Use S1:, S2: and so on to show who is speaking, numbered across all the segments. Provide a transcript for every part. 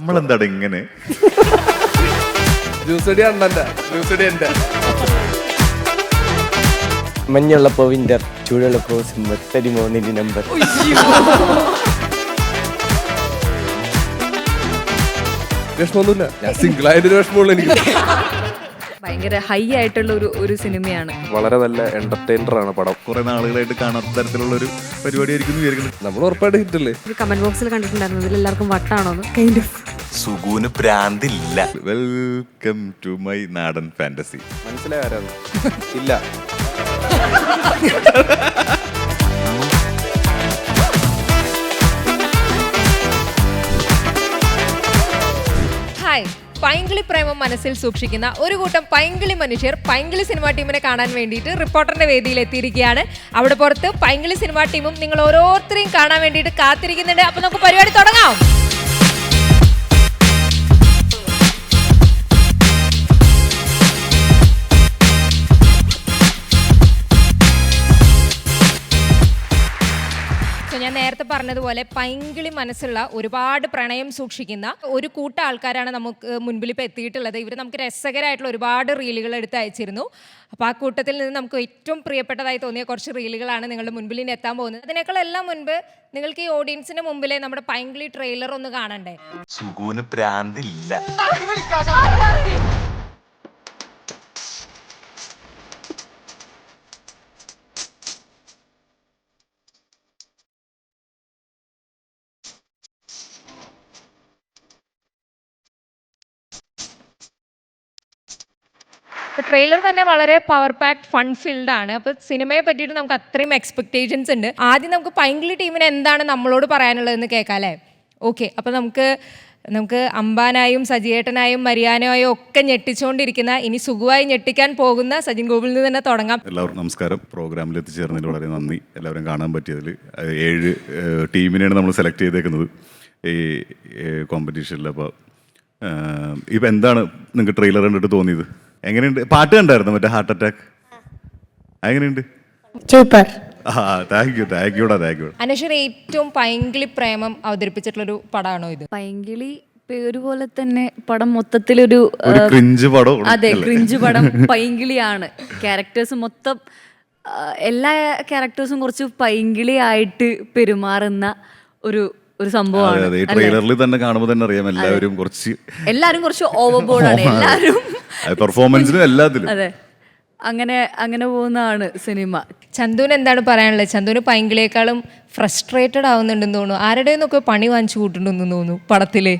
S1: നമ്മളെന്താണ് ഇങ്ങനെ?
S2: മഞ്ഞുള്ളപ്പോ winter, ചൂടുള്ളപ്പോ shimmer, 13 number.
S3: വിഷമൊന്നുമില്ല, ഞാൻ സിംഗിൾ ആയിട്ടൊരു വിഷമമുള്ളൂ എനിക്ക്.
S4: ഭയങ്കര ഹൈ ആയിട്ടുള്ള ഒരു സിനിമയാണ്.
S3: വളരെ നല്ല എന്റർടൈനർ ആണ് പടം.
S1: കുറെ നാളുകളായിട്ട് കാണാത്ത തരത്തിലുള്ള ഒരു പരിപാടിയായിരിക്കും വിചാരിക്കുന്നത്.
S3: നമ്മൾ ഉറപ്പായിട്ട് ഹിറ്റല്ലേ.
S4: ഒരു കമന്റ് ബോക്സിൽ കണ്ടിട്ടുണ്ടായിരുന്നു ഇതിൽ എല്ലാവർക്കും വട്ടാണോ കൈൻഡ് ഓഫ്.
S5: സുഗുന് പ്രാന്തില്ല.
S1: വെൽക്കം ടു മൈ നാടൻ ഫാന്റസി.
S3: മനസ്സിലായാലും ഇല്ല.
S6: ഹായ്, പൈങ്കിളി പ്രേമം മനസ്സിൽ സൂക്ഷിക്കുന്ന ഒരു കൂട്ടം പൈങ്കിളി മനുഷ്യർ പൈങ്കിളി സിനിമാ ടീമിനെ കാണാൻ വേണ്ടിയിട്ട് റിപ്പോർട്ടറിന്റെ വേദിയിൽ എത്തിയിരിക്കുകയാണ്. അവിടെ പുറത്ത് പൈങ്കിളി സിനിമാ ടീമും നിങ്ങൾ ഓരോരുത്തരെയും കാണാൻ വേണ്ടിയിട്ട് കാത്തിരിക്കുന്നുണ്ട്. അപ്പൊ നമുക്ക് പരിപാടി തുടങ്ങാം. ഞാൻ നേരത്തെ പറഞ്ഞതുപോലെ പൈങ്കിളി മനസ്സുള്ള ഒരുപാട് പ്രണയം സൂക്ഷിക്കുന്ന ഒരു കൂട്ടം ആൾക്കാരാണ് നമുക്ക് മുൻപിൽ ഇപ്പോൾ എത്തിയിട്ടുള്ളത്. ഇവർ നമുക്ക് രസകരമായിട്ടുള്ള ഒരുപാട് റീലുകൾ എടുത്ത് അയച്ചിരുന്നു. അപ്പോൾ ആ കൂട്ടത്തിൽ നിന്ന് നമുക്ക് ഏറ്റവും പ്രിയപ്പെട്ടതായി തോന്നിയ കുറച്ച് റീലുകളാണ് നിങ്ങളുടെ മുൻപിൽ ഇനി എത്താൻ പോകുന്നത്. അതിനേക്കാളെല്ലാം മുൻപ് നിങ്ങൾക്ക് ഈ ഓഡിയൻസിന്റെ മുമ്പിലെ നമ്മുടെ പൈങ്കിളി ട്രെയിലർ ഒന്ന് കാണണ്ടേ?
S5: സുഗുന് പ്രാന്തില്ല.
S6: ട്രെയിലർ തന്നെ വളരെ പവർ പാക്ഡ് ഫൺ ഫിൽഡ് ആണ്. അപ്പോൾ സിനിമയെ പറ്റിയിട്ട് നമുക്ക് അത്രയും എക്സ്പെക്ടേഷൻസ് ഉണ്ട്. ആദ്യം നമുക്ക് പൈങ്കിളി ടീമിന് എന്താണ് നമ്മളോട് പറയാനുള്ളതെന്ന് കേൾക്കാം അല്ലേ? ഓക്കെ, അപ്പോൾ നമുക്ക് അംബാനായും സജിയേട്ടനായും മരിയാനായും ഒക്കെ ഞെട്ടിച്ചുകൊണ്ടിരിക്കുന്ന, ഇനി സുഖമായി ഞെട്ടിക്കാൻ പോകുന്ന സജിൻ ഗോപിൽ നിന്ന് തന്നെ തുടങ്ങാം.
S1: എല്ലാവർക്കും നമസ്കാരം. പ്രോഗ്രാമിൽ എത്തിച്ചേർന്നതിൽ വളരെ നന്ദി. എല്ലാവരും കാണാൻ പറ്റിയതിൽ 7 ടീമിനെയാണ് നമ്മൾ സെലക്ട് ചെയ്തേക്കുന്നത് ഈ കോമ്പറ്റീഷനിൽ. അപ്പോൾ ഇപ്പം എന്താണ് നിങ്ങൾക്ക് ട്രെയിലർ കണ്ടിട്ട് തോന്നിയത്? എങ്ങനെയുണ്ട്? പാട്ട് കണ്ടായിരുന്നു മറ്റേ ഹാർട്ട് അറ്റാക്ക്? എങ്ങനെയുണ്ട്?
S4: സൂപ്പർ.
S1: Thank you.
S6: അനശ്വര, ഏറ്റവും പൈങ്കിളി പ്രേമം അവതരിപ്പിച്ചിട്ടുള്ളൊരു പടമാണോ ഇത്?
S4: പൈങ്കിളി പേര് പോലെ തന്നെ പടം മൊത്തത്തിലൊരു
S1: ക്രിഞ്ച് പടം.
S4: അതെ, ക്രിഞ്ച് പടം. പൈങ്കിളിയാണ് ക്യാരക്ടേഴ്സ് മൊത്തം. എല്ലാ ക്യാരക്ടേഴ്സും കുറച്ച് പൈങ്കിളി ആയിട്ട് പെരുമാറുന്ന ഒരു സംഭവമാണ്.
S1: ട്രെയിലറിൽ തന്നെ കാണുമ്പോൾ തന്നെ അറിയാം എല്ലാവരും കുറച്ച്
S4: ഓവർബോർഡാണ് എല്ലാവരും
S1: പെർഫോമൻസിനും എല്ലാത്തിലും.
S4: അതെ, അങ്ങനെ പോകുന്നതാണ് സിനിമ.
S6: ചന്തുവിന് എന്താണ് പറയാനുള്ളത്? ചന്തുവിന് പൈങ്കിളിയേക്കാളും ഫ്രസ്ട്രേറ്റഡ് ആവുന്നുണ്ടെന്ന് തോന്നുന്നു. ആരുടെ നിന്നൊക്കെ പണി വാങ്ങിച്ചു കൂട്ടുന്നുണ്ടെന്ന് തോന്നുന്നു പടത്തില്.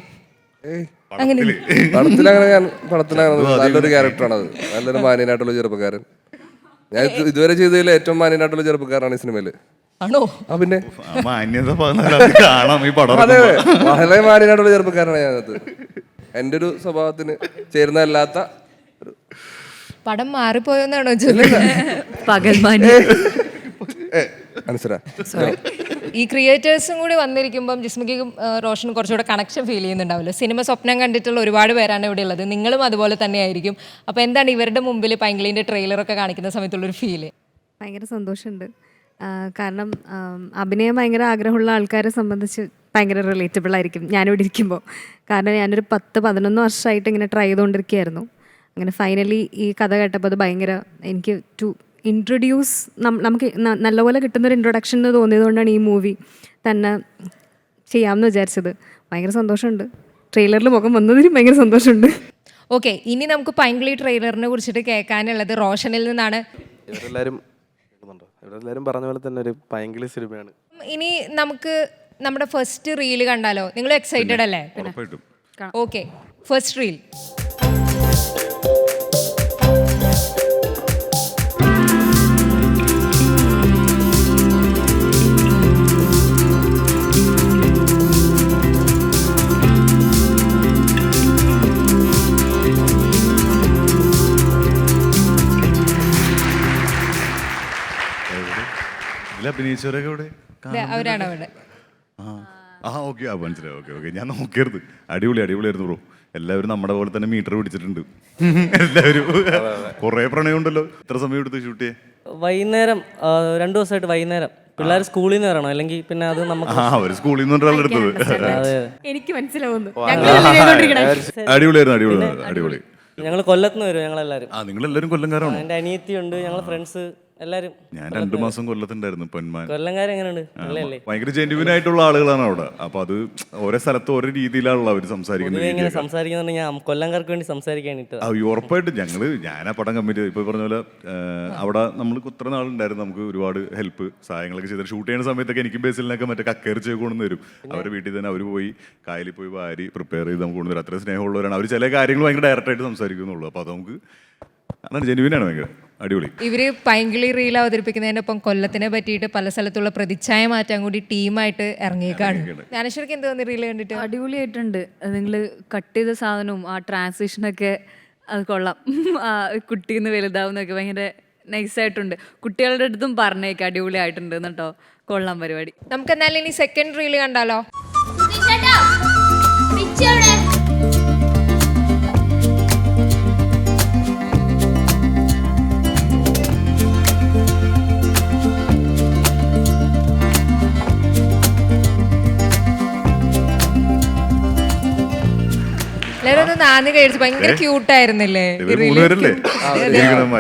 S3: പടത്തിലങ്ങനെ നല്ലൊരു ക്യാരക്ടറാണത്. നല്ലൊരു മാന്യനായിട്ടുള്ള ചെറുപ്പക്കാരൻ. ഞാൻ ഇതുവരെ ചെയ്തതിൽ ഏറ്റവും മാന്യനായിട്ടുള്ള ചെറുപ്പക്കാരാണ് ഈ സിനിമയില്.
S6: ആണോ?
S3: ആ പിന്നെ
S1: കാണാം ഈ പടം.
S3: അതെ, വളരെ മാന്യനായിട്ടുള്ള ചെറുപ്പക്കാരാണ് ഞാനത്. എൻ്റെ ഒരു സ്വഭാവത്തിന് ചേരുന്നതല്ലാത്ത
S6: പടം മാറിപ്പോയെന്നാണോ?
S4: പകൽമാന്യ
S6: ഈ ക്രിയേറ്റേഴ്സും കൂടി വന്നിരിക്കുമ്പം ജിസ്മിക്കും റോഷനും കുറച്ചുകൂടെ കണക്ഷൻ ഫീൽ ചെയ്യുന്നുണ്ടാവില്ല. സിനിമ സ്വപ്നം കണ്ടിട്ടുള്ള ഒരുപാട് പേരാണ് ഇവിടെ ഉള്ളത്. നിങ്ങളും അതുപോലെ തന്നെ ആയിരിക്കും. അപ്പോൾ എന്താണ് ഇവരുടെ മുമ്പിൽ പൈങ്കിളിൻ്റെ ട്രെയിലറൊക്കെ കാണിക്കുന്ന സമയത്തുള്ളൊരു ഫീല്?
S7: ഭയങ്കര സന്തോഷമുണ്ട്. കാരണം അഭിനയം ഭയങ്കര ആഗ്രഹമുള്ള ആൾക്കാരെ സംബന്ധിച്ച് ഭയങ്കര റിലേറ്റബിൾ ആയിരിക്കും ഞാനിവിടെ ഇരിക്കുമ്പോൾ. കാരണം ഞാനൊരു 10-11 വർഷമായിട്ട് ഇങ്ങനെ ട്രൈ ചെയ്തുകൊണ്ടിരിക്കുകയായിരുന്നു. അങ്ങനെ ഫൈനലി ഈ കഥ കേട്ടപ്പോൾ അത് ഭയങ്കര എനിക്ക് ടു ഇൻട്രൊഡ്യൂസ് നമുക്ക് നല്ലപോലെ കിട്ടുന്നൊരു ഇൻട്രൊഡക്ഷൻ എന്ന് തോന്നിയതുകൊണ്ടാണ് ഈ മൂവി തന്നെ ചെയ്യാമെന്ന് വിചാരിച്ചത്. ഭയങ്കര സന്തോഷമുണ്ട്. ട്രെയിലറിൽ മുഖം വന്നതിനും ഭയങ്കര സന്തോഷമുണ്ട്.
S6: ഓക്കെ, ഇനി നമുക്ക് പൈങ്കിളി ട്രെയിലറിനെ കുറിച്ചിട്ട് കേൾക്കാനുള്ളത് റോഷനിൽ നിന്നാണ്.
S2: ഇവരെല്ലാരും പറഞ്ഞ പോലെ തന്നെ ഒരു പൈങ്കിളി സിനിമയാണ്.
S6: ഇനി നമുക്ക് നമ്മുടെ ഫസ്റ്റ് റീല് കണ്ടാലോ? നിങ്ങൾ എക്സൈറ്റഡ് അല്ലേ? Okay, first reel.
S1: അഭിനയിച്ചവരൊക്കെ ഇവിടെ
S6: അവരാണ് അവിടെ.
S1: ഓക്കെ, മനസ്സിലായി. ഓക്കെ, ഞാൻ നോക്കിയത്. അടിപൊളിയായിരുന്നു ബ്രോ. എല്ലാവരും നമ്മുടെ പോലെ തന്നെ മീറ്റർ പിടിച്ചിട്ടുണ്ട്. എല്ലാവരും കുറേ പ്രണയം ഉണ്ടല്ലോ. എത്ര സമയം എടുത്ത് ഷൂട്ട് ചെയ്യാൻ?
S2: വൈകുന്നേരം 2 ദിവസമായിട്ട് വൈകുന്നേരം പിള്ളേർ സ്കൂളിൽ നിന്ന് വരണം, അല്ലെങ്കിൽ പിന്നെ അത് നമുക്ക്
S1: ഒരു സ്കൂളിൽ നിന്ന് ഒരാൾ എടുത്തത്.
S7: എനിക്ക് മനസ്സിലാവുന്നു.
S1: അടിപൊളിയായിരുന്നു, അടിപൊളിയായിരുന്നു, അടിപൊളി.
S2: ഞങ്ങൾ കൊല്ലത്തുനിന്ന് വരും ഞങ്ങളെല്ലാവരും.
S1: നിങ്ങൾ എല്ലാവരും കൊല്ലംകാരാണോ?
S2: എൻ്റെ അനിയത്തിയുണ്ട്, ഞങ്ങൾ ഫ്രണ്ട്സ് എല്ലാവരും.
S1: ഞാൻ 2 മാസം കൊല്ലത്തുണ്ടായിരുന്നു. പൊന്മാൻ
S2: കൊല്ലംകാരെങ്ങനെയുണ്ട്? നല്ലല്ലേ?
S1: ഭയങ്കര ജെന്യുവിൻ ആയിട്ടുള്ള ആളുകളാണ് അവിടെ. അപ്പൊ അത് ഓരോ സ്ഥലത്ത് ഓരോ രീതിയിലാണല്ലോ അവർ സംസാരിക്കുന്നത്.
S2: ഇങ്ങനെ സംസാരിക്കുന്നുണ്ട്, ഞാൻ കൊല്ലംകാർക്ക് വേണ്ടി സംസാരിക്കാനിട്ട്.
S1: ഉറപ്പായിട്ടും ഞാൻ ആ പടം കമ്മിറ്റ് ഇപ്പൊ പറഞ്ഞ പോലെ അവിടെ നമ്മൾ ഇത്ര നാളുണ്ടായിരുന്നു. നമുക്ക് ഒരുപാട് ഹെൽപ്പ് സഹായങ്ങളൊക്കെ ചെയ്ത് ഷൂട്ട് ചെയ്യുന്ന സമയത്തൊക്കെ എനിക്കും ബേസിലിനൊക്കെ മറ്റേ കക്കയറിച്ച് കൊണ്ടു വരും. അവരുടെ വീട്ടിൽ തന്നെ അവർ പോയി കായലിൽ പോയി വാരി പ്രിപ്പയർ ചെയ്ത് നമുക്ക് കൊണ്ടുവരും. അത്ര സ്നേഹമുള്ളവരാണ് അവർ. ചില കാര്യങ്ങൾ ഭയങ്കര ഡയറക്റ്റായിട്ട് സംസാരിക്കുന്നുള്ളൂ. അപ്പൊ അത് നമുക്ക് അതാണ് ജെന്യുവിനാണ്. ഭയങ്കര അടിപൊളി.
S6: ഇവര് പൈങ്കിളി റീൽ അവതരിപ്പിക്കുന്നതിനൊപ്പം കൊല്ലത്തിനെ പറ്റിയിട്ട് പല സ്ഥലത്തുള്ള പ്രതിച്ഛായ മാറ്റാൻ കൂടി ടീമായിട്ട് ഇറങ്ങിയേക്കാണ്. ജ്ഞാനേശ്വർക്ക് എന്ത് തോന്നി റീൽ കണ്ടിട്ട്?
S4: അടിപൊളിയായിട്ടുണ്ട്. നിങ്ങൾ കട്ട് ചെയ്ത സാധനവും ആ ട്രാൻസിഷനൊക്കെ അത് കൊള്ളാം. കുട്ടിന്ന് വലുതാവുന്നൊക്കെ ഭയങ്കര നൈസായിട്ടുണ്ട്. കുട്ടികളുടെ അടുത്തും പറഞ്ഞേക്കാം അടിപൊളിയായിട്ടുണ്ട് കേട്ടോ. കൊള്ളാം പരിപാടി.
S6: നമുക്ക് എന്നാലും ഇനി സെക്കൻഡ് റീൽ കണ്ടാലോ? എല്ലാവരും നാന്ന് കഴിച്ചു. ഭയങ്കര ക്യൂട്ടായിരുന്നില്ലേ?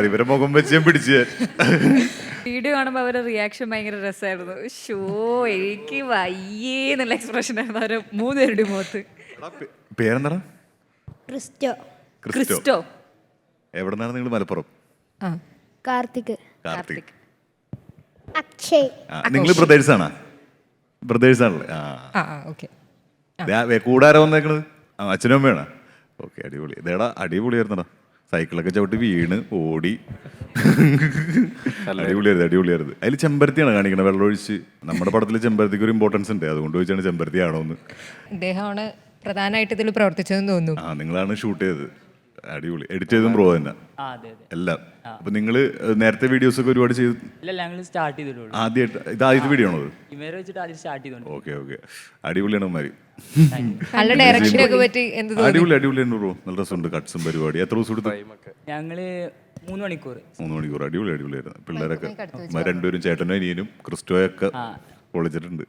S1: ഇവരെ മുഖം വെച്ച് ഞാൻ പിടിച്ച്
S4: വീഡിയോ കാണുമ്പോൾ അവരുടെ റിയാക്ഷൻ ഭയങ്കര രസമായിരുന്നു. ഷോ എനിക്ക് വയ്യേന്നുള്ള എക്സ്പ്രഷൻ ആയിരുന്നു അവരെ 3 പേരുടെ മുഖത്ത്.
S1: പേരെന്താ?
S4: ക്രിസ്റ്റോ.
S1: എവിടെ നിന്നാണ് നിങ്ങൾ? മലപ്പുറം.
S7: കാർത്തിക്.
S8: അക്ഷയ്.
S1: നിങ്ങൾ ബ്രദേഴ്സാണോ? ബ്രദേഴ്സാണല്ലേ?
S6: ഓക്കെ.
S1: കൂടാര വന്നേക്കണത് അച്ഛനും അമ്മയാണ്. ഓക്കെ, അടിപൊളി. ഇതേടാ അടിപൊളിയായിരുന്നടാ. സൈക്കിളൊക്കെ ചവിട്ടി വീണ് ഓടി. അടിപൊളിയായിരുന്നു. അതിൽ ചെമ്പരത്തിയാണ് കാണിക്കണത്, വെള്ളമൊഴിച്ച്. നമ്മുടെ പടത്തിൽ ചെമ്പരത്തിക്ക് ഒരു ഇമ്പോർട്ടൻസ് ഉണ്ട്, അതുകൊണ്ട് ചോദിച്ചാണ് ചെമ്പരത്തി ആണോ എന്ന്.
S6: ഇദ്ദേഹമാണ് പ്രധാനമായിട്ട് ഇതിൽ പ്രവർത്തിച്ചതെന്ന് തോന്നുന്നു.
S1: നിങ്ങളാണ് ഷൂട്ട് ചെയ്തത്. അടിപൊളി. എഡിറ്റ് ചെയ്തും ബ്രോ തന്നെ എല്ലാം. അപ്പൊ നിങ്ങള് നേരത്തെ വീഡിയോസ് ഒക്കെ ഒരുപാട് ചെയ്തു? ആദ്യമായിട്ട് ഇത് ആദ്യത്തെ വീഡിയോ ആണോ? ഓക്കെ. അടിപൊളിയാണ് മാരി.
S6: നല്ല ഡയറക്ഷനൊക്കെ പറ്റി എന്ത് തോന്നി?
S1: അടിപൊളിയാണ് ബ്രോ. നല്ല രസമുണ്ട്. കട്ട്സും പരിപാടി. എത്ര ദിവസം എടുത്തു?
S2: ഞങ്ങള് 3 മണിക്കൂർ.
S1: അടിപൊളിയായിരുന്നു. പിള്ളേരൊക്കെ രണ്ടുപേരും, ചേട്ടനും അനിയനും ക്രിസ്റ്റോയൊക്കെ പൊളിച്ചിട്ടുണ്ട്.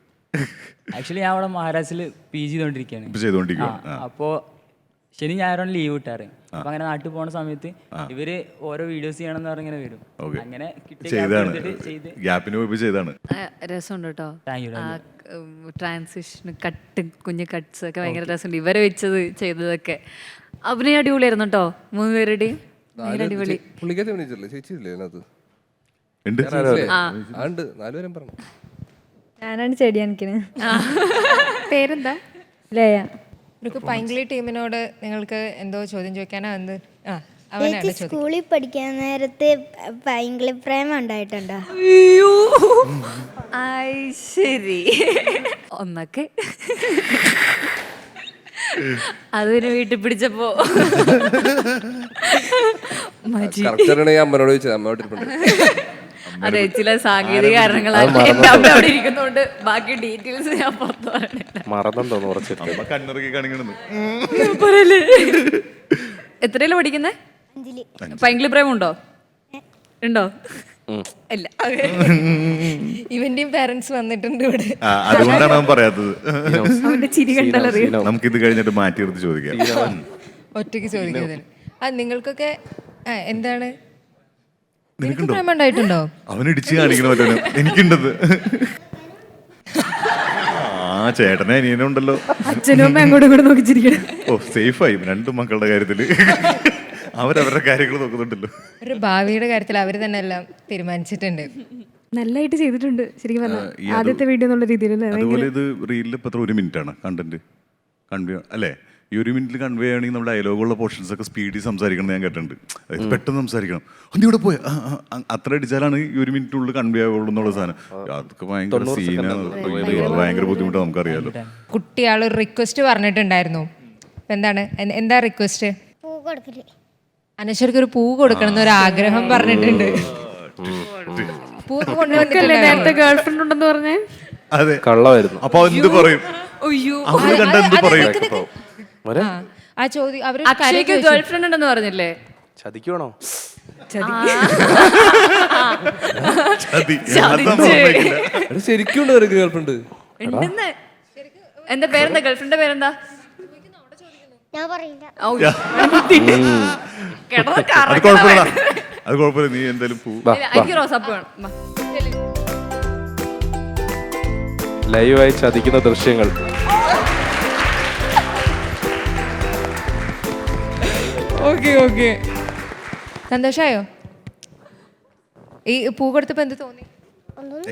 S2: ആക്ച്വലി ഞാൻ അവിടെ മഹാരാഷ്ട്രയില് PG ചെയ്തോണ്ടിരിക്കുകയാണ്. അപ്പോ ശനി ഞായറാണ് ലീവ് കിട്ടാറ്. അപ്പൊ അങ്ങനെ നാട്ടിൽ പോണ സമയത്ത് ഇവര് ഓരോ വീഡിയോസ് ചെയ്യണമെന്ന് പറഞ്ഞിങ്ങനെ വരും. അങ്ങനെ
S4: രസമുണ്ട് കേട്ടോ. ട്രാൻസിഷൻ കുഞ്ഞു കട്ട്സ് ഒക്കെ ഭയങ്കര രസമുണ്ട്. ഇവരെ വെച്ചത് ചെയ്തതൊക്കെ അഭിനയം അടിപൊളിയായിരുന്നു കേട്ടോ. 3 പേരുടെയും അടിപൊളി.
S7: ഞാനാണ് ചെടിയാനിക്കണ്. പേരെന്താ? ലയ.
S6: പൈങ്കിളി ടീമിനോട് നിങ്ങൾക്ക് എന്തോ ചോദ്യം ചോദിക്കാനാ? എന്ത്?
S8: സ്കൂളിൽ പഠിക്കാൻ നേരത്തെ പൈങ്കിളി പ്രേമം ഉണ്ടായിട്ടുണ്ടോ?
S4: ശരി, ഒന്നൊക്കെ അതിന് വീട്ടിൽ പിടിച്ചപ്പോ
S3: അമ്മനോട് ചോദിച്ചത്. അമ്മ
S4: അതെ, ചില സാങ്കേതിക കാരണങ്ങളാൽ അവിടെ ഇരിക്കുന്നോണ്ട് ബാക്കി ഡീറ്റെയിൽസ് ഞാൻ പുറത്തു പറയണേ. എത്രയിലും പഠിക്കുന്നേ? പൈങ്കിളി പ്രേമം ഉണ്ടോ? ഇല്ല.
S6: ഇവന്റെയും പാരന്റ്സ് വന്നിട്ടുണ്ട് ഇവിടെ.
S1: അതുകൊണ്ടാണ് അവൻ പറയാത്തത്.
S7: അവന്റെ ചിരി കണ്ടറിയാം.
S1: നമുക്ക് ഇത് കഴിഞ്ഞിട്ട് മാറ്റി എടുത്ത് ചോദിക്കാം.
S6: ഒറ്റയ്ക്ക് ചോദിക്കുന്നതിന് നിങ്ങൾക്കൊക്കെ എന്താണ് പ്രേമം ഉണ്ടായിട്ടുണ്ടോ?
S1: അവൻ ഇടിച്ച് കാണിക്കണമല്ലോ. എനിക്കുണ്ടത്. ചേട്ടനെ അനിയനുണ്ടല്ലോ.
S7: അച്ഛനും അമ്മ അങ്ങോട്ടും ഇങ്ങോട്ട് നോക്കിച്ചിരിക്കണം.
S1: സേഫായി 2 മക്കളുടെ കാര്യത്തില്. അവരവരുടെ കാര്യങ്ങൾ നോക്കുന്നുണ്ടല്ലോ.
S6: ഒരു ഭാവിയുടെ കാര്യത്തിൽ അവര് തന്നെ എല്ലാം തീരുമാനിച്ചിട്ടുണ്ട്.
S7: നല്ലതായിട്ട് ചെയ്തിട്ടുണ്ട് ശരിക്കും പറഞ്ഞാൽ. ആദ്യത്തെ വീഡിയോ എന്നുള്ള രീതിയിൽ.
S1: അതുപോലെ ഇത് റീലിൽ ഇപ്പൊ 1 മിനിറ്റ് ആണ് കണ്ടന്റ് കൺവേ അല്ലേ? ഈ 1 മിനിറ്റിൽ കൺവേ ചെയ്യണമെങ്കിൽ നമ്മുടെ ഡയലോഗുള്ള പോർഷൻസ് ഒക്കെ സ്പീഡിൽ സംസാരിക്കണം ഞാൻ കേട്ടിട്ടുണ്ട്. അതായത് പെട്ടെന്ന് സംസാരിക്കണം. ഇവിടെ പോയ അത്ര അടിച്ചാലാണ് ഈ 1 മിനിറ്റിനുള്ളിൽ കൺവേ ആവുള്ളൂ എന്നുള്ള സാധനം. അതൊക്കെ ഭയങ്കര സീനാണ്. ഭയങ്കര ബുദ്ധിമുട്ടാണ്, നമുക്കറിയാലോ.
S6: കുട്ടിയാളൊരു റിക്വസ്റ്റ് പറഞ്ഞിട്ടുണ്ടായിരുന്നു. എന്താ റിക്വസ്റ്റ്? അനശ്വർക്ക് ഒരു പൂ കൊടുക്കണം എന്നൊരു ആഗ്രഹം പറഞ്ഞിട്ടുണ്ട്. പൂ കൊണ്ടുവന്നിട്ടില്ല.
S7: നേരത്തെ ഗേൾഫ്രണ്ട് ഉണ്ടെന്ന് പറഞ്ഞേ.
S1: അതെ, കള്ളമായിരുന്നു. അപ്പൊ എന്ത് പറയും? അവര് കണ്ട എന്ത് പറയും?
S6: ആ ചോദ്യം അവര്
S4: ഗേൾഫ്രണ്ട് ഉണ്ടെന്ന് പറഞ്ഞില്ലേ?
S9: ചതിക്കണോ?
S1: ചതി. അത് നമ്മൾ ഓർമ്മിക്കില്ല.
S3: എടാ, ശരിക്കും ഉണ്ട് ഒരു ഗേൾഫ്രണ്ട്.
S4: ഉണ്ടെന്ന്. എന്താ പേരെന്താ? ഗേൾഫ്രണ്ട് പേരെന്താ?
S8: ഞാൻ പറയില്ല.
S4: ഔ, കിടന്ന്
S1: അത്
S4: കറങ്ങണ
S1: കുഴപ്പമില്ല,
S4: വയറ്.
S1: അത് കുഴപ്പമില്ല, നീ എന്തായാലും പോ.
S4: ഇല്ല, എനിക്ക് റോസാപ്പ് വേണം. വാ.
S3: ലൈവായി ചതിക്കുന്ന ദൃശ്യങ്ങൾ.
S6: ഓക്കെ സന്തോഷായോ? ഈ പൂ കൊടുത്തപ്പോ എന്ത് തോന്നി?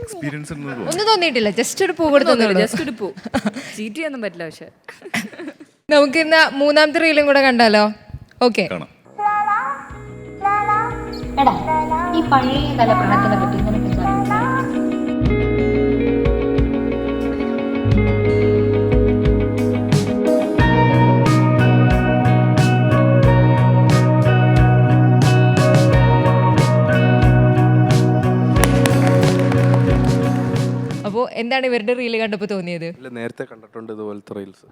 S1: എക്സ്പീരിയൻസ് ഉണ്ടെന്ന് തോന്നുന്നു.
S6: ഒന്നും തോന്നിയിട്ടില്ല, ജസ്റ്റ് ഒരു പൂ കൊടുത്തു.
S4: ജസ്റ്റ് ഒരു പൂ. ചീറ്റ് ചെയ്യാനൊന്നും പറ്റില്ല. പക്ഷെ
S6: നമുക്ക് ഇന്ന് മൂന്നാമത്തെ റീലും കൂടെ കണ്ടാലോ? ഓക്കെ.
S1: കാണാം.
S9: എടാ ഈ പഴയ കാല പ്രണയത്തിനെ പറ്റി നിനക്ക് എന്താ അഭിപ്രായം?
S6: അപ്പോൾ എന്താണ് ഇവരുടെ റീല് കണ്ടപ്പോൾ തോന്നിയത്?
S3: നേരത്തെ കണ്ടിട്ടുണ്ട് ഇതുപോലത്തെ റീൽസ്.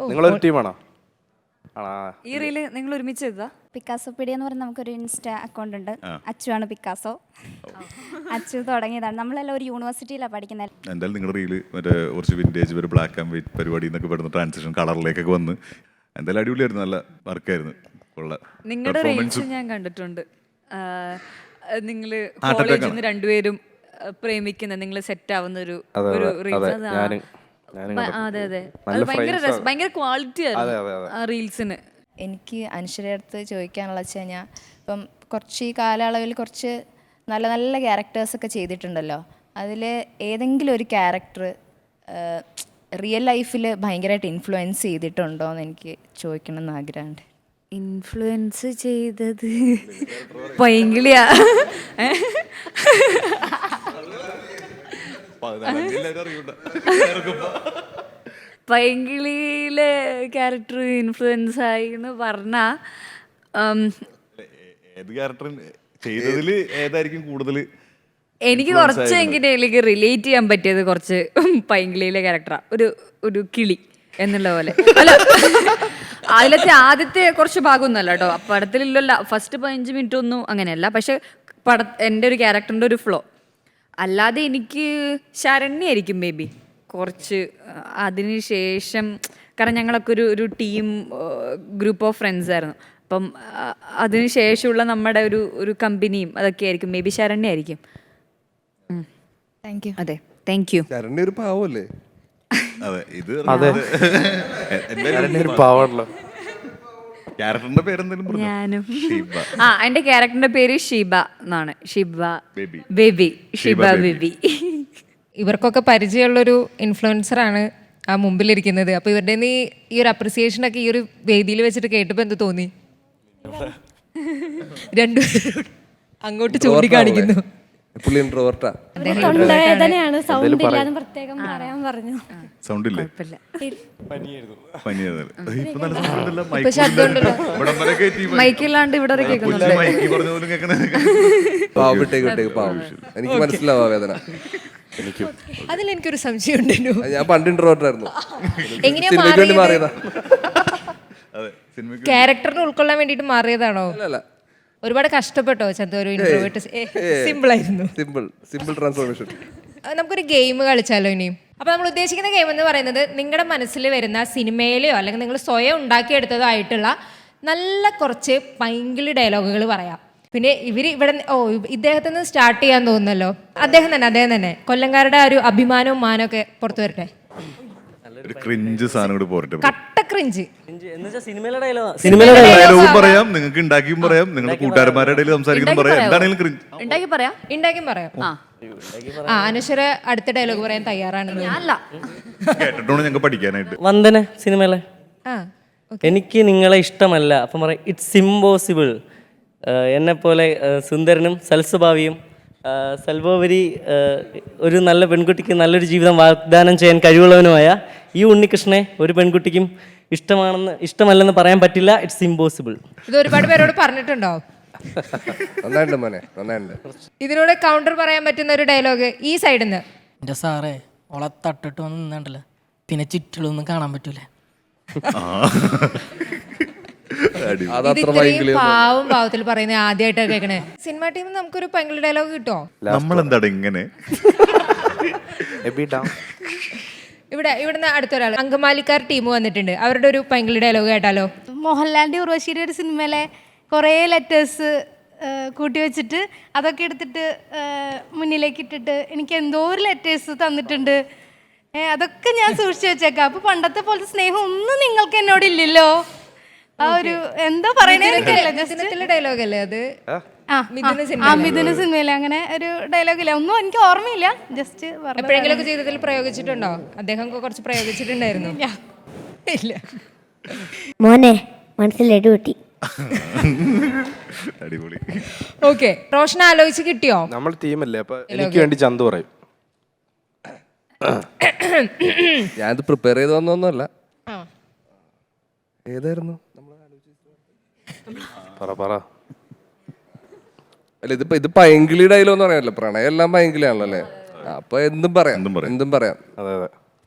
S3: നിങ്ങളൊരു ടീമാണോ?
S4: ഈ റീല് നിങ്ങൾ ഒരുമിച്ച് ചെയ്തതാ?
S10: പിക്കാസോ പീഡിയ എന്ന് പറഞ്ഞ നമുക്കൊരു ഇൻസ്റ്റാ അക്കൗണ്ട് ഉണ്ട്. അച്ചുവാണ് പിക്കാസോ. അച്ചു തുടങ്ങിയതാണ്. നമ്മളെല്ലാം ഒരു യൂണിവേഴ്സിറ്റിയിലാണ് പഠിക്കുന്നത്.
S1: എന്തായാലും നിങ്ങളുടെ റീല് മറ്റേ കുറച്ച് വിൻറ്റേജ് ഒരു ബ്ലാക്ക് ആൻഡ് വൈറ്റ് പരിപാടി എന്നൊക്കെ പെടുന്ന ട്രാൻസിഷൻ കളറിലേക്കൊക്കെ വന്ന് എന്തായാലും അടിപൊളിയായിരുന്നു. നല്ല വർക്കായിരുന്നു.
S4: നിങ്ങളുടെ റീൽസ് ഞാൻ കണ്ടിട്ടുണ്ട്. നിങ്ങള് കോളേജിൽ നിന്ന് രണ്ടുപേരും പ്രേമിക്കുന്ന, നിങ്ങൾ സെറ്റ് ആവുന്ന ഒരു റീൽസ്. അതെ അതെ, അത് ഭയങ്കര ക്വാളിറ്റി ആയിരുന്നു ആ റീൽസിന്.
S10: എനിക്ക് അനശ്വരയുടെ അടുത്ത് ചോദിക്കാനുള്ള വെച്ച് കഴിഞ്ഞാൽ, ഇപ്പം കുറച്ച് ഈ കാലയളവിൽ കുറച്ച് നല്ല നല്ല ക്യാരക്ടേഴ്സൊക്കെ ചെയ്തിട്ടുണ്ടല്ലോ. അതിൽ ഏതെങ്കിലും ഒരു ക്യാരക്ടർ റിയൽ ലൈഫിൽ ഭയങ്കരമായിട്ട് ഇൻഫ്ലുവൻസ് ചെയ്തിട്ടുണ്ടോ എന്ന് എനിക്ക് ചോദിക്കണം എന്ന് ആഗ്രഹമുണ്ട്.
S4: ഇൻഫ്ലുവൻസ് ചെയ്തത് പൈങ്കിളിയാ. പൈങ്കിളിയിലെ ക്യാരക്ടർ ഇൻഫ്ലുവൻസ് ആയി എന്ന് പറഞ്ഞാ
S1: ഏത് ക്യാരക്ടർ ചെയ്തതില് ഏതായിരിക്കും കൂടുതൽ?
S4: എനിക്ക് കുറച്ച് എങ്ങനെയൊക്കെ റിലേറ്റ് ചെയ്യാൻ പറ്റിയത് കുറച്ച് പൈങ്കിളിയിലെ ക്യാരക്ടറാ. ഒരു കിളി എന്നുള്ള പോലെ. അല്ല, അതിലത്തെ ആദ്യത്തെ കുറച്ച് ഭാഗമൊന്നുമല്ല കേട്ടോ, പടത്തിലില്ലല്ലോ. ഫസ്റ്റ് 15 മിനിറ്റ് ഒന്നും അങ്ങനെയല്ല. പക്ഷെ എൻ്റെ ഒരു ക്യാരക്ടറിൻ്റെ ഒരു ഫ്ലോ അല്ലാതെ എനിക്ക് ശരണ്യായിരിക്കും മേ ബി കുറച്ച്. അതിന് ശേഷം കാരണം ഞങ്ങളൊക്കെ ഒരു ടീം ഗ്രൂപ്പ് ഓഫ് ഫ്രണ്ട്സ് ആയിരുന്നു. അപ്പം അതിന് ശേഷമുള്ള നമ്മുടെ ഒരു കമ്പനിയും അതൊക്കെ ആയിരിക്കും മേ ബി ശരണ്യായിരിക്കും.
S10: Thank you.
S4: അതെ, താങ്ക് യു.
S3: ശരണ്യ ഒരു പാവല്ലേ?
S1: അതെ, ഇത്
S3: പാവല്ലോ.
S1: ക്യാരക്ടറിന്റെ പേരെന്തെങ്കിലും
S4: ഞാനും എന്റെ ക്യാരക്ടറിന്റെ പേര് ഷീബ എന്നാണ്. ഷീബ ബേബി. ഷീബ ബേബി.
S6: ഇവർക്കൊക്കെ പരിചയമുള്ളൊരു ഇൻഫ്ലുവൻസറാണ് ആ മുമ്പിലിരിക്കുന്നത്. അപ്പോൾ ഇവരുടെ ഈ ഒരു അപ്രിസിയേഷനൊക്കെ ഈ ഒരു വേദിയിൽ വെച്ചിട്ട് കേട്ടപ്പോൾ എന്ത് തോന്നി? രണ്ടുപേരും അങ്ങോട്ട് ചൂണ്ടിക്കാണിക്കുന്നു.
S3: പുള്ളി ഇൻട്രോവേർട്ടാ.
S8: തൊണ്ടവേദനയാണ്, സൗണ്ട് ഇല്ലാന്ന് പ്രത്യേകം പറയാൻ പറഞ്ഞു.
S1: സൗണ്ട് ഇല്ലേ?
S4: മൈക്കില്ലാണ്ട് ഇവിടെ കേൾക്കുന്നുണ്ട്.
S3: എനിക്ക് മനസ്സിലാവാ വേദന.
S6: അതിലെനിക്കൊരു സംശയം ഉണ്ടല്ലോ.
S3: ഞാൻ പണ്ട് ഇൻട്രോവേർട്ട് ആയിരുന്നു.
S6: എങ്ങനെയാ
S3: മാറിയതാ?
S6: ക്യാരക്ടറിനെ ഉൾക്കൊള്ളാൻ വേണ്ടിട്ട് മാറിയതാണോ?
S3: അല്ല,
S6: ഒരുപാട് കഷ്ടപ്പെട്ടോ ചന്തു? ഒരു ഇൻട്രോവേർട്ട് സിമ്പിൾ ആയിരുന്നു.
S3: Simple transformation.
S6: നമുക്കൊരു ഗെയിം കളിച്ചാലോ ഇനിയും? അപ്പോൾ നമ്മൾ ഉദ്ദേശിക്കുന്ന ഗെയിം എന്ന് പറയുന്നത് നിങ്ങളുടെ മനസ്സിൽ വരുന്ന സിനിമയിലെയോ അല്ലെങ്കിൽ നിങ്ങൾ സ്വയം ഉണ്ടാക്കിയെടുത്തതോ ആയിട്ടുള്ള നല്ല കുറച്ച് പൈങ്കിളി ഡയലോഗുകൾ പറയാം. പിന്നെ ഇവിടെ ഇദ്ദേഹത്തിൽ നിന്ന് സ്റ്റാർട്ട് ചെയ്യാൻ തോന്നുന്നല്ലോ. അദ്ദേഹം തന്നെ കൊല്ലംകാരുടെ ആ ഒരു അഭിമാനവും മാനവും പുറത്തു വരട്ടെ.
S1: ഒരു ക്രിഞ്ച് സാധനം കൂടി പോരട്ടെ.
S6: കട്ട ക്രിഞ്ച്.
S1: ഡയലോഗും പറയാം, നിങ്ങൾക്ക് ഉണ്ടാക്കിയും പറയാം, നിങ്ങളുടെ കൂട്ടുകാരന്മാരുടെ ഇടയിൽ സംസാരിക്കുന്ന പറയാം, എന്താണെങ്കിലും ക്രിഞ്ച്
S6: ഉണ്ടാക്കിയും പറയാം. അനശ്വര അടുത്ത ഡയലോഗ് പറയാൻ തയ്യാറാണ്.
S1: കേട്ടിട്ടാണ് ഞങ്ങൾക്ക് പഠിക്കാനായിട്ട്.
S11: വന്ദന സിനിമയിലെ എനിക്ക് നിങ്ങളെ ഇഷ്ടമല്ല, അപ്പം പറയാം ഇറ്റ്സ് ഇമ്പോസിബിൾ. എന്നെപ്പോലെ സുന്ദരനും സൽസ്വഭാവിയും സർവോപരി ഒരു നല്ല പെൺകുട്ടിക്ക് നല്ലൊരു ജീവിതം വാഗ്ദാനം ചെയ്യാൻ കഴിവുള്ളവനുമായ ഈ ഉണ്ണികൃഷ്ണനെ ഒരു പെൺകുട്ടിക്കും ഇഷ്ടമല്ലെന്ന് പറയാൻ പറ്റില്ല. It's impossible.
S6: ഇത് ഒരുപാട് പേരോട് പറഞ്ഞിട്ടുണ്ടോ? ഇതിനോട് കൗണ്ടർ പറയാൻ പറ്റുന്ന ഒരു ഡയലോഗ് ഈ സൈഡിൽ നിന്ന്.
S12: എന്റെ സാറേ, ഓളെ തട്ടിട്ട് വന്ന് നിന്നുണ്ടല്ലോ, പിന്നെ ചുറ്റിലൊന്നും കാണാൻ പറ്റൂല.
S3: അതത്ര
S6: ഇത്രയും
S3: പൈങ്കിളി
S6: പാവം പാവത്തിൽ പറയുന്നത് ആദ്യമായിട്ടാണ് കേൾക്കണേ. സിനിമ ടീമിൽ നമുക്കൊരു പൈങ്കിളി ഡയലോഗ് കിട്ടോ?
S1: നമ്മളെന്താണ് ഇങ്ങനെ?
S6: ഇവിടുന്ന് അടുത്തൊരാൾ അങ്കമാലിക്കാർ ടീം വന്നിട്ടുണ്ട്. അവരുടെ ഒരു പൈങ്കിളി ഡയലോഗ് കേട്ടാലോ?
S8: മോഹൻലാലിൻ്റെ ഉർവശിയുടെ ഒരു സിനിമയിലെ കുറേ ലെറ്റേഴ്സ് കൂട്ടി വെച്ചിട്ട് അതൊക്കെ എടുത്തിട്ട് മുന്നിലേക്ക് ഇട്ടിട്ട് എനിക്ക് എന്തോ ഒരു ലെറ്റേഴ്സ് തന്നിട്ടുണ്ട്, അതൊക്കെ ഞാൻ സൂക്ഷിച്ചു വെച്ചേക്കാം. അപ്പൊ പണ്ടത്തെ പോലത്തെ സ്നേഹം ഒന്നും നിങ്ങൾക്ക് എന്നോട് ഇല്ലല്ലോ. ആ ഒരു എന്തോ പറയണേ
S6: ഡയലോഗ് അല്ലേ അത്?
S8: മിഥുന സിനിമയിലെ അങ്ങനെ ഒരു ഡയലോഗ് ഇല്ല, ഒന്നും എനിക്ക് ഓർമ്മയില്ല. ജസ്റ്റ്
S6: എപ്പോഴെങ്കിലും ജീവിതത്തിൽ പ്രയോഗിച്ചിട്ടുണ്ടോ? അദ്ദേഹം കുറച്ച് പ്രയോഗിച്ചിട്ടുണ്ടായിരുന്നു. ഇല്ല.
S9: മോനെ മനസ്സിലേട്ട് കിട്ടി.
S1: അടിപൊളി.
S6: ഓക്കെ, റോഷൻ ആലോചിച്ച് കിട്ടിയോ?
S13: നമ്മൾ ടീമല്ലേ, അപ്പൊ എനിക്ക് വേണ്ടി ചന്തു പറയും.
S3: ഞാനിത് പ്രിപ്പയർ ചെയ്ത് വന്നൊന്നുമല്ല. ഏതായിരുന്നു
S13: പറ.
S3: അല്ല, ഇത് പൈങ്കിളി ഡയലോഗ് എന്ന് പറയാനല്ലോ, പ്രണയം എല്ലാം പൈങ്കിളിയാണല്ലോ അല്ലേ? അപ്പൊ എന്തും പറയാം.
S13: അതെ.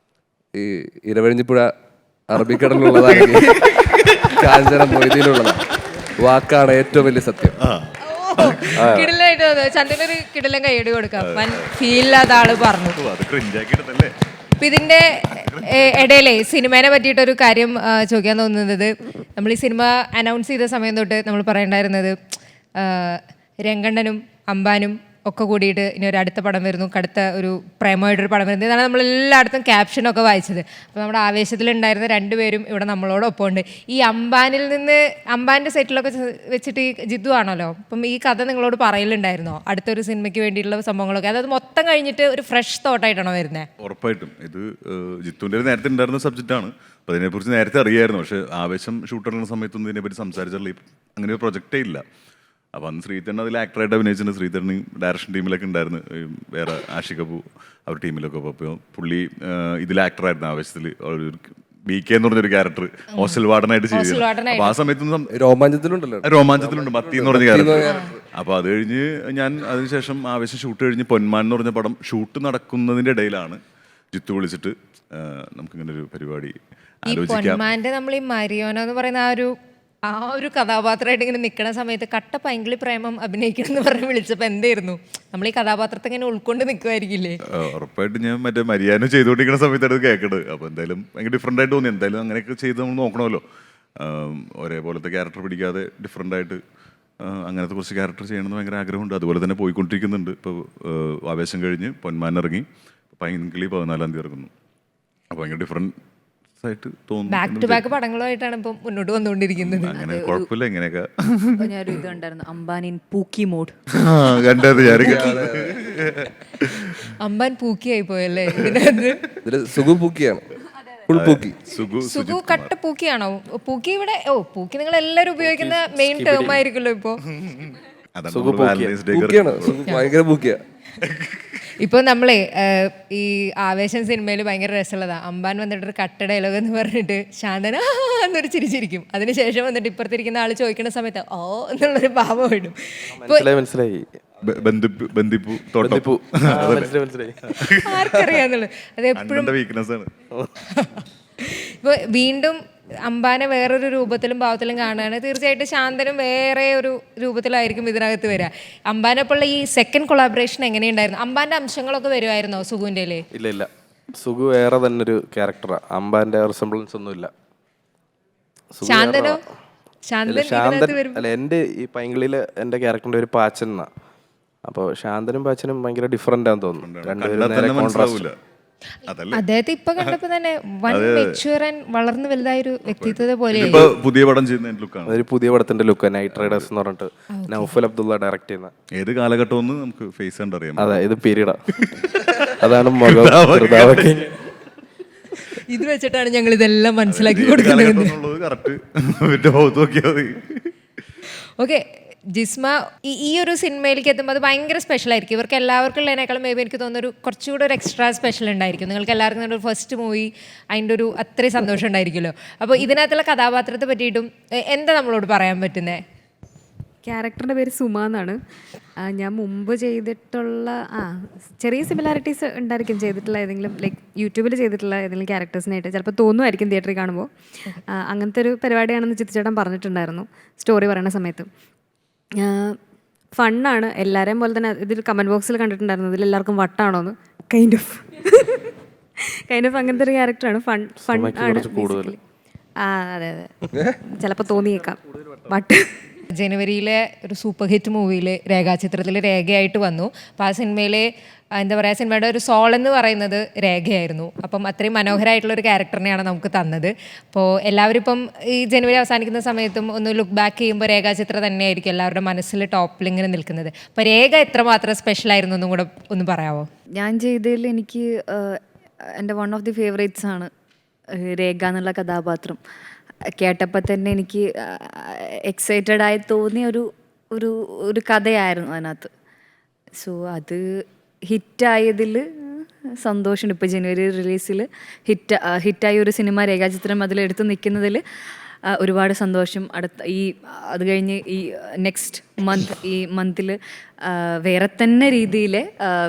S3: ഈ ഇരവഴിഞ്ഞിപ്പുഴ അറബിക്കടലിലുള്ളതാണെങ്കിൽ കാഞ്ചന മൊയ്തീനുള്ളതാണ്. വാക്കാണ് ഏറ്റവും വലിയ സത്യം.
S6: കിടിലായിട്ട് ചന്ദ്രനൊരു കിടിലം കൈയ്യടി കൊടുക്കാം. ഫീലില്ലാത്ത ആള് പറഞ്ഞു. അപ്പൊ ഇതിന്റെ ഇടയിലെ സിനിമേനെ പറ്റിയിട്ടൊരു കാര്യം ചോദിക്കാൻ തോന്നുന്നത്, നമ്മൾ ഈ സിനിമ അനൗൺസ് ചെയ്ത സമയം തൊട്ട് നമ്മൾ പറയണ്ടായിരുന്നത് രംഗണ്ണനും അംബാനും ഒക്കെ കൂടിയിട്ട് ഇനി ഒരു അടുത്ത പടം വരുന്നു, കടുത്ത ഒരു പ്രേമമായിട്ടൊരു പടം വരുന്നത്. ഇതാണ് നമ്മൾ എല്ലായിടത്തും ക്യാപ്ഷനൊക്കെ വായിച്ചത്. അപ്പോൾ നമ്മുടെ ആവേശത്തിലുണ്ടായിരുന്ന രണ്ടുപേരും ഇവിടെ നമ്മളോടൊപ്പം ഉണ്ട്. ഈ അംബാൻ്റെ സെറ്റിലൊക്കെ വെച്ചിട്ട് ഈ ജിത്തു ആണല്ലോ, അപ്പം ഈ കഥ നിങ്ങളോട് പറയലുണ്ടായിരുന്നോ? അടുത്തൊരു സിനിമയ്ക്ക് വേണ്ടിയിട്ടുള്ള സംഭവങ്ങളൊക്കെ അതായത് മൊത്തം കഴിഞ്ഞിട്ട് ഒരു ഫ്രഷ് തോട്ടായിട്ടാണോ വരുന്നത്?
S1: ഉറപ്പായിട്ടും ഇത് ജിത്തുവിൻ്റെ നേരത്തെ ഉണ്ടായിരുന്ന സബ്ജക്റ്റാണ്. അപ്പോൾ അതിനെക്കുറിച്ച് നേരത്തെ അറിയായിരുന്നു. പക്ഷേ ആവേശം ഷൂട്ടറിനുള്ള സമയത്തൊന്നും ഇതിനെപ്പറ്റി സംസാരിച്ചില്ല. അങ്ങനെ ഒരു പ്രൊജക്റ്റേ ഇല്ല. അപ്പോൾ അന്ന് ശ്രീധരൻ അതിൽ ആക്ടറായിട്ട് അഭിനയിച്ചിട്ടുണ്ട്. ശ്രീധരൻ ഡയറക്ഷൻ ടീമിലൊക്കെ ഉണ്ടായിരുന്നു, വേറെ ആഷിഖ് കപൂർ അവർ ടീമിലൊക്കെ. അപ്പോൾ പുള്ളി ഇതിൽ ആക്ടറായിരുന്നു. ആവേശത്തിൽ ഒരു BK എന്ന് പറഞ്ഞൊരു ക്യാരക്ടർ ഹോസ്റ്റൽ വാർഡനായിട്ട് ചെയ്തിരുന്നു. അപ്പോൾ ആ സമയത്തൊന്നും രോമാഞ്ചത്തിലുണ്ട് മത്തി എന്ന് പറഞ്ഞ ക്യാരക്ടർ. അപ്പോൾ അത് കഴിഞ്ഞ് ഞാൻ അതിനുശേഷം ആവേശം ഷൂട്ട് കഴിഞ്ഞ് പൊന്മാൻ എന്ന് പറഞ്ഞ പടം ഷൂട്ട് നടക്കുന്നതിൻ്റെ ഇടയിലാണ് ജിത്തു വിളിച്ചിട്ട് നമുക്കിങ്ങനെ ഒരു പരിപാടി ആലോചിക്കാം.
S6: നമ്മൾ ഈ മരിയോന എന്ന് പറയുന്ന ആ ഒരു കഥാപാത്രമായിട്ട് ഇങ്ങനെ നിൽക്കുന്ന സമയത്ത് കട്ട പൈങ്കിളി പ്രേമം അഭിനയിക്കണം എന്ന് പറഞ്ഞ് വിളിച്ചപ്പോൾ എന്തായിരുന്നു? നമ്മൾ ഈ കഥാപാത്രത്തെ ഇങ്ങനെ ഉൾക്കൊണ്ട് നിൽക്കുമായിരിക്കില്ലേ?
S1: ഉറപ്പായിട്ട് ഞാൻ മറ്റേ മരിയാനോ ചെയ്തുകൊണ്ടിരിക്കുന്ന സമയത്താണ് കേൾക്കണത്. അപ്പോൾ എന്തായാലും ഭയങ്കര ഡിഫറെൻ്റ് ആയിട്ട് തോന്നി. എന്തായാലും അങ്ങനെയൊക്കെ ചെയ്ത് നമ്മൾ നോക്കണമല്ലോ. ഒരേപോലത്തെ ക്യാരക്ടർ പിടിക്കാതെ ഡിഫറെൻ്റ് അങ്ങനത്തെ കുറച്ച് ക്യാരക്ടർ ചെയ്യണമെന്ന് ഭയങ്കര ആഗ്രഹമുണ്ട്. അതുപോലെ തന്നെ പോയിക്കൊണ്ടിരിക്കുന്നുണ്ട്. ഇപ്പോൾ ആവേശം കഴിഞ്ഞ് പൊന്മാൻ ഇറങ്ങി, പൈങ്കിളി 14-ാം തീയതി ഇറങ്ങുന്നു. അപ്പോൾ ഭയങ്കര ഡിഫറെൻ്റ് ആയിട്ട് തോന്നുന്നു.
S6: ബാക്ക് ടു ബാക്ക് പടങ്ങളുമായിട്ടാണ് ഇപ്പം മുന്നോട്ട് വന്നുകൊണ്ടിരിക്കുന്നത്.
S1: അങ്ങനെ കുഴപ്പമില്ല. ഇങ്ങനെയൊക്കെ
S4: ഞാനൊരു ഇതുണ്ടായിരുന്നു, അംബാനി പൂക്കി മോഡ്
S1: കണ്ടത്.
S6: അംബാൻ പൂക്കിയായി പോയല്ലേ ഇതിനകത്ത്?
S3: സുഖു പൂക്കിയാണ്.
S6: സുഖു കട്ട പൂക്കിയാണോ? പൂക്കി ഇവിടെ പൂക്കി നിങ്ങൾ എല്ലാവരും ഉപയോഗിക്കുന്ന മെയിൻ ടേം ആയിരിക്കുമല്ലോ ഇപ്പോ.
S3: ഭയങ്കര പൂക്കിയാ.
S6: ഇപ്പോൾ നമ്മളെ ഈ ആവേശം സിനിമയിൽ ഭയങ്കര രസമുള്ളതാണ്. അംബാൻ വന്നിട്ടൊരു കട്ട ഡയലോഗ് എന്ന് പറഞ്ഞിട്ട് ശാന്തന എന്നൊരു ചിരിച്ചിരിക്കും. അതിനുശേഷം വന്നിട്ട് ഇപ്പുറത്തിരിക്കുന്ന ആൾ ചോദിക്കുന്ന സമയത്ത് ഓ എന്നുള്ളൊരു ഭാവം ഇടും. ആർക്കറിയാന്നുള്ളത് അത് എപ്പോഴും. ഇപ്പോൾ വീണ്ടും അംബാനെ വേറൊരു രൂപത്തിലും ഭാവത്തിലും കാണുകയാണ്. തീർച്ചയായിട്ടും ശാന്തനും വേറെ ഒരു രൂപത്തിലായിരിക്കും ഇതിനകത്ത് വരിക. അംബാനൊപ്പമുള്ള ഈ സെക്കൻഡ് കൊളാബറേഷൻ എങ്ങനെയുണ്ടായിരുന്നു? അംബാന്റെ അംശങ്ങളൊക്കെ വരുമായിരുന്നോ സുഖുവിൻ്റെ?
S13: ഇല്ല, സുഖു വേറെ തന്നെ ഒരു ക്യാരക്ടറാണ്. അംബാന്റെ റിസംബ്ലൻസ് ഒന്നുമില്ല.
S6: ശാന്തനോ?
S13: ശാന്തൻ അല്ല, എൻ്റെ ഈ പൈങ്കിളിയിലെ എൻ്റെ ക്യാരക്ടറിന്റെ ഒരു പാച്ചൻ എന്നാ. അപ്പോൾ ശാന്തനും പാച്ചനും ഭയങ്കര ഡിഫറെന്റ് ആണെന്ന് തോന്നുന്നു. രണ്ടുപേരും നേരെ കോൺട്രാസ്റ്റ്.
S6: അദ്ദേഹത്തെ ഇപ്പൊ കണ്ടപ്പോ തന്നെ മെച്യൂർ ആൻഡ് വളർന്നു വലുതായ ഒരു വ്യക്തിത്വത്തെ പോലെ.
S1: പുതിയ പടം ചെയ്യുന്ന ലുക്കാണ്,
S13: ഒരു പുതിയ പടത്തിന്റെ ലുക്ക്. നൈറ്റ് റൈഡേഴ്സ് എന്ന് പറഞ്ഞിട്ട് നൗഫൽ അബ്ദുള്ള ഡയറക്ട് ചെയ്യുന്ന.
S1: ഏത് കാലഘട്ടം നമുക്ക് ഫേസ് കണ്ടറിയാം.
S13: അതെ, ഇത് പീരീഡാ. അതാണ്
S6: ഇത് വെച്ചിട്ടാണ് ഞങ്ങൾ ഇതെല്ലാം മനസ്സിലാക്കി കൊടുക്കുന്നത്. ഓക്കെ ജിസ്മ, ഈ ഒരു സിനിമയിലേക്ക് എത്തുമ്പോൾ അത് ഭയങ്കര സ്പെഷ്യൽ ആയിരിക്കും. ഇവർക്ക് എല്ലാവർക്കും ഉള്ളതിനേക്കാളും മേ ബി എനിക്ക് തോന്നുന്നു കുറച്ചുകൂടെ ഒരു എക്സ്ട്രാ സ്പെഷ്യൽ ഉണ്ടായിരിക്കും. നിങ്ങൾക്ക് എല്ലാവർക്കും ഒരു ഫസ്റ്റ് മൂവി, അതിൻ്റെ ഒരു അത്രയും സന്തോഷം ഉണ്ടായിരിക്കുമല്ലോ. അപ്പോൾ ഇതിനകത്തുള്ള കഥാപാത്രത്തെ പറ്റിയിട്ടും എന്താ നമ്മളോട് പറയാൻ പറ്റുന്നത്?
S7: ക്യാരക്ടറിൻ്റെ പേര് സുമ എന്നാണ്. ഞാൻ മുമ്പ് ചെയ്തിട്ടുള്ള ചെറിയ സിമിലാരിറ്റീസ് ഉണ്ടായിരിക്കും ചെയ്തിട്ടുള്ള ഏതെങ്കിലും ലൈക്ക് യൂട്യൂബിൽ ചെയ്തിട്ടുള്ള ഏതെങ്കിലും ക്യാരക്ടേഴ്സിനായിട്ട് ചിലപ്പോൾ തോന്നുമായിരിക്കും തിയേറ്ററിൽ കാണുമ്പോൾ. അങ്ങനത്തെ ഒരു പരിപാടിയാണെന്ന് ചിത്രചേട്ടൻ പറഞ്ഞിട്ടുണ്ടായിരുന്നു സ്റ്റോറി പറയുന്ന സമയത്ത്. ഫണ്ണാണ്, എല്ലാവരെയും പോലെ തന്നെ. ഇതിൽ കമൻറ്റ് ബോക്സിൽ കണ്ടിട്ടുണ്ടായിരുന്നു ഇതിൽ എല്ലാവർക്കും വട്ടാണോന്ന്. കൈൻഡ് ഓഫ് അങ്ങനത്തെ ഒരു ക്യാരക്ടറാണ്. ഫൺ ആണ് ബേസിക്കലി. അതെ അതെ, ചിലപ്പോൾ തോന്നിയേക്കാം വട്ട്.
S6: ജനുവരിയിലെ ഒരു സൂപ്പർ ഹിറ്റ് മൂവിയിൽ രേഖാചിത്രത്തിൽ രേഖയായിട്ട് വന്നു. അപ്പോൾ ആ സിനിമയിലെ എന്താ പറയുക, സിനിമയുടെ ഒരു സോൾ എന്ന് പറയുന്നത് രേഖയായിരുന്നു. അപ്പം അത്രയും മനോഹരമായിട്ടുള്ളൊരു ക്യാരക്ടറിനെയാണ് നമുക്ക് തന്നത്. അപ്പോൾ എല്ലാവരും ഇപ്പം ഈ ജനുവരി അവസാനിക്കുന്ന സമയത്തും ഒന്ന് ലുക്ക് ബാക്ക് ചെയ്യുമ്പോൾ രേഖാചിത്രം തന്നെയായിരിക്കും എല്ലാവരുടെ മനസ്സിൽ ടോപ്പിൽ ഇങ്ങനെ നിൽക്കുന്നത്. അപ്പോൾ രേഖ എത്രമാത്രം സ്പെഷ്യലായിരുന്നു എന്നും കൂടെ ഒന്ന് പറയാമോ?
S4: ഞാൻ ചെയ്തതിൽ എനിക്ക് എൻ്റെ വൺ ഓഫ് ദി ഫേവറേറ്റ്സ് ആണ് രേഖ എന്നുള്ള കഥാപാത്രം. കേട്ടപ്പോൾ തന്നെ എനിക്ക് എക്സൈറ്റഡ് ആയി തോന്നിയ ഒരു കഥയായിരുന്നു അതിനകത്ത്. അത് ഹിറ്റായതിൽ സന്തോഷമുണ്ട്. ഇപ്പോൾ ജനുവരി റിലീസിൽ ഹിറ്റായ ഒരു സിനിമ രേഖാചിത്രം അതിലെടുത്ത് നിൽക്കുന്നതിൽ ഒരുപാട് സന്തോഷം. അത് കഴിഞ്ഞ് ഈ നെക്സ്റ്റ് മന്തിൽ വേറെ തന്നെ രീതിയിൽ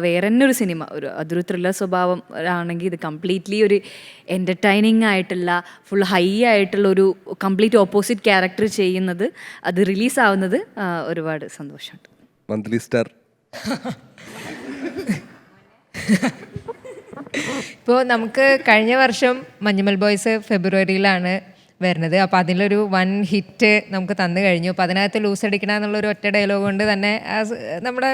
S4: വേറെ തന്നെ ഒരു സിനിമ, അതൊരു ത്രില്ലർ സ്വഭാവം ആണെങ്കിൽ ഇത് കംപ്ലീറ്റ്ലി ഒരു എൻ്റർടൈനിങ് ആയിട്ടുള്ള ഫുൾ ഹൈ ആയിട്ടുള്ള ഒരു കംപ്ലീറ്റ് ഓപ്പോസിറ്റ് ക്യാരക്ടർ ചെയ്യുന്നത്, അത് റിലീസാവുന്നത് ഒരുപാട് സന്തോഷമുണ്ട്.
S3: മന്ത്ലി സ്റ്റാർ
S6: ഇപ്പോൾ നമുക്ക് കഴിഞ്ഞ വർഷം മഞ്ഞുമൽ ബോയ്സ് ഫെബ്രുവരിയിലാണ് വരുന്നത്. അപ്പോൾ അതിലൊരു വൺ ഹിറ്റ് നമുക്ക് തന്നു കഴിഞ്ഞു. അപ്പോൾ അതിനകത്ത് ലൂസ് അടിക്കണം എന്നുള്ളൊരു ഒറ്റ ഡയലോഗ് കൊണ്ട് തന്നെ നമ്മുടെ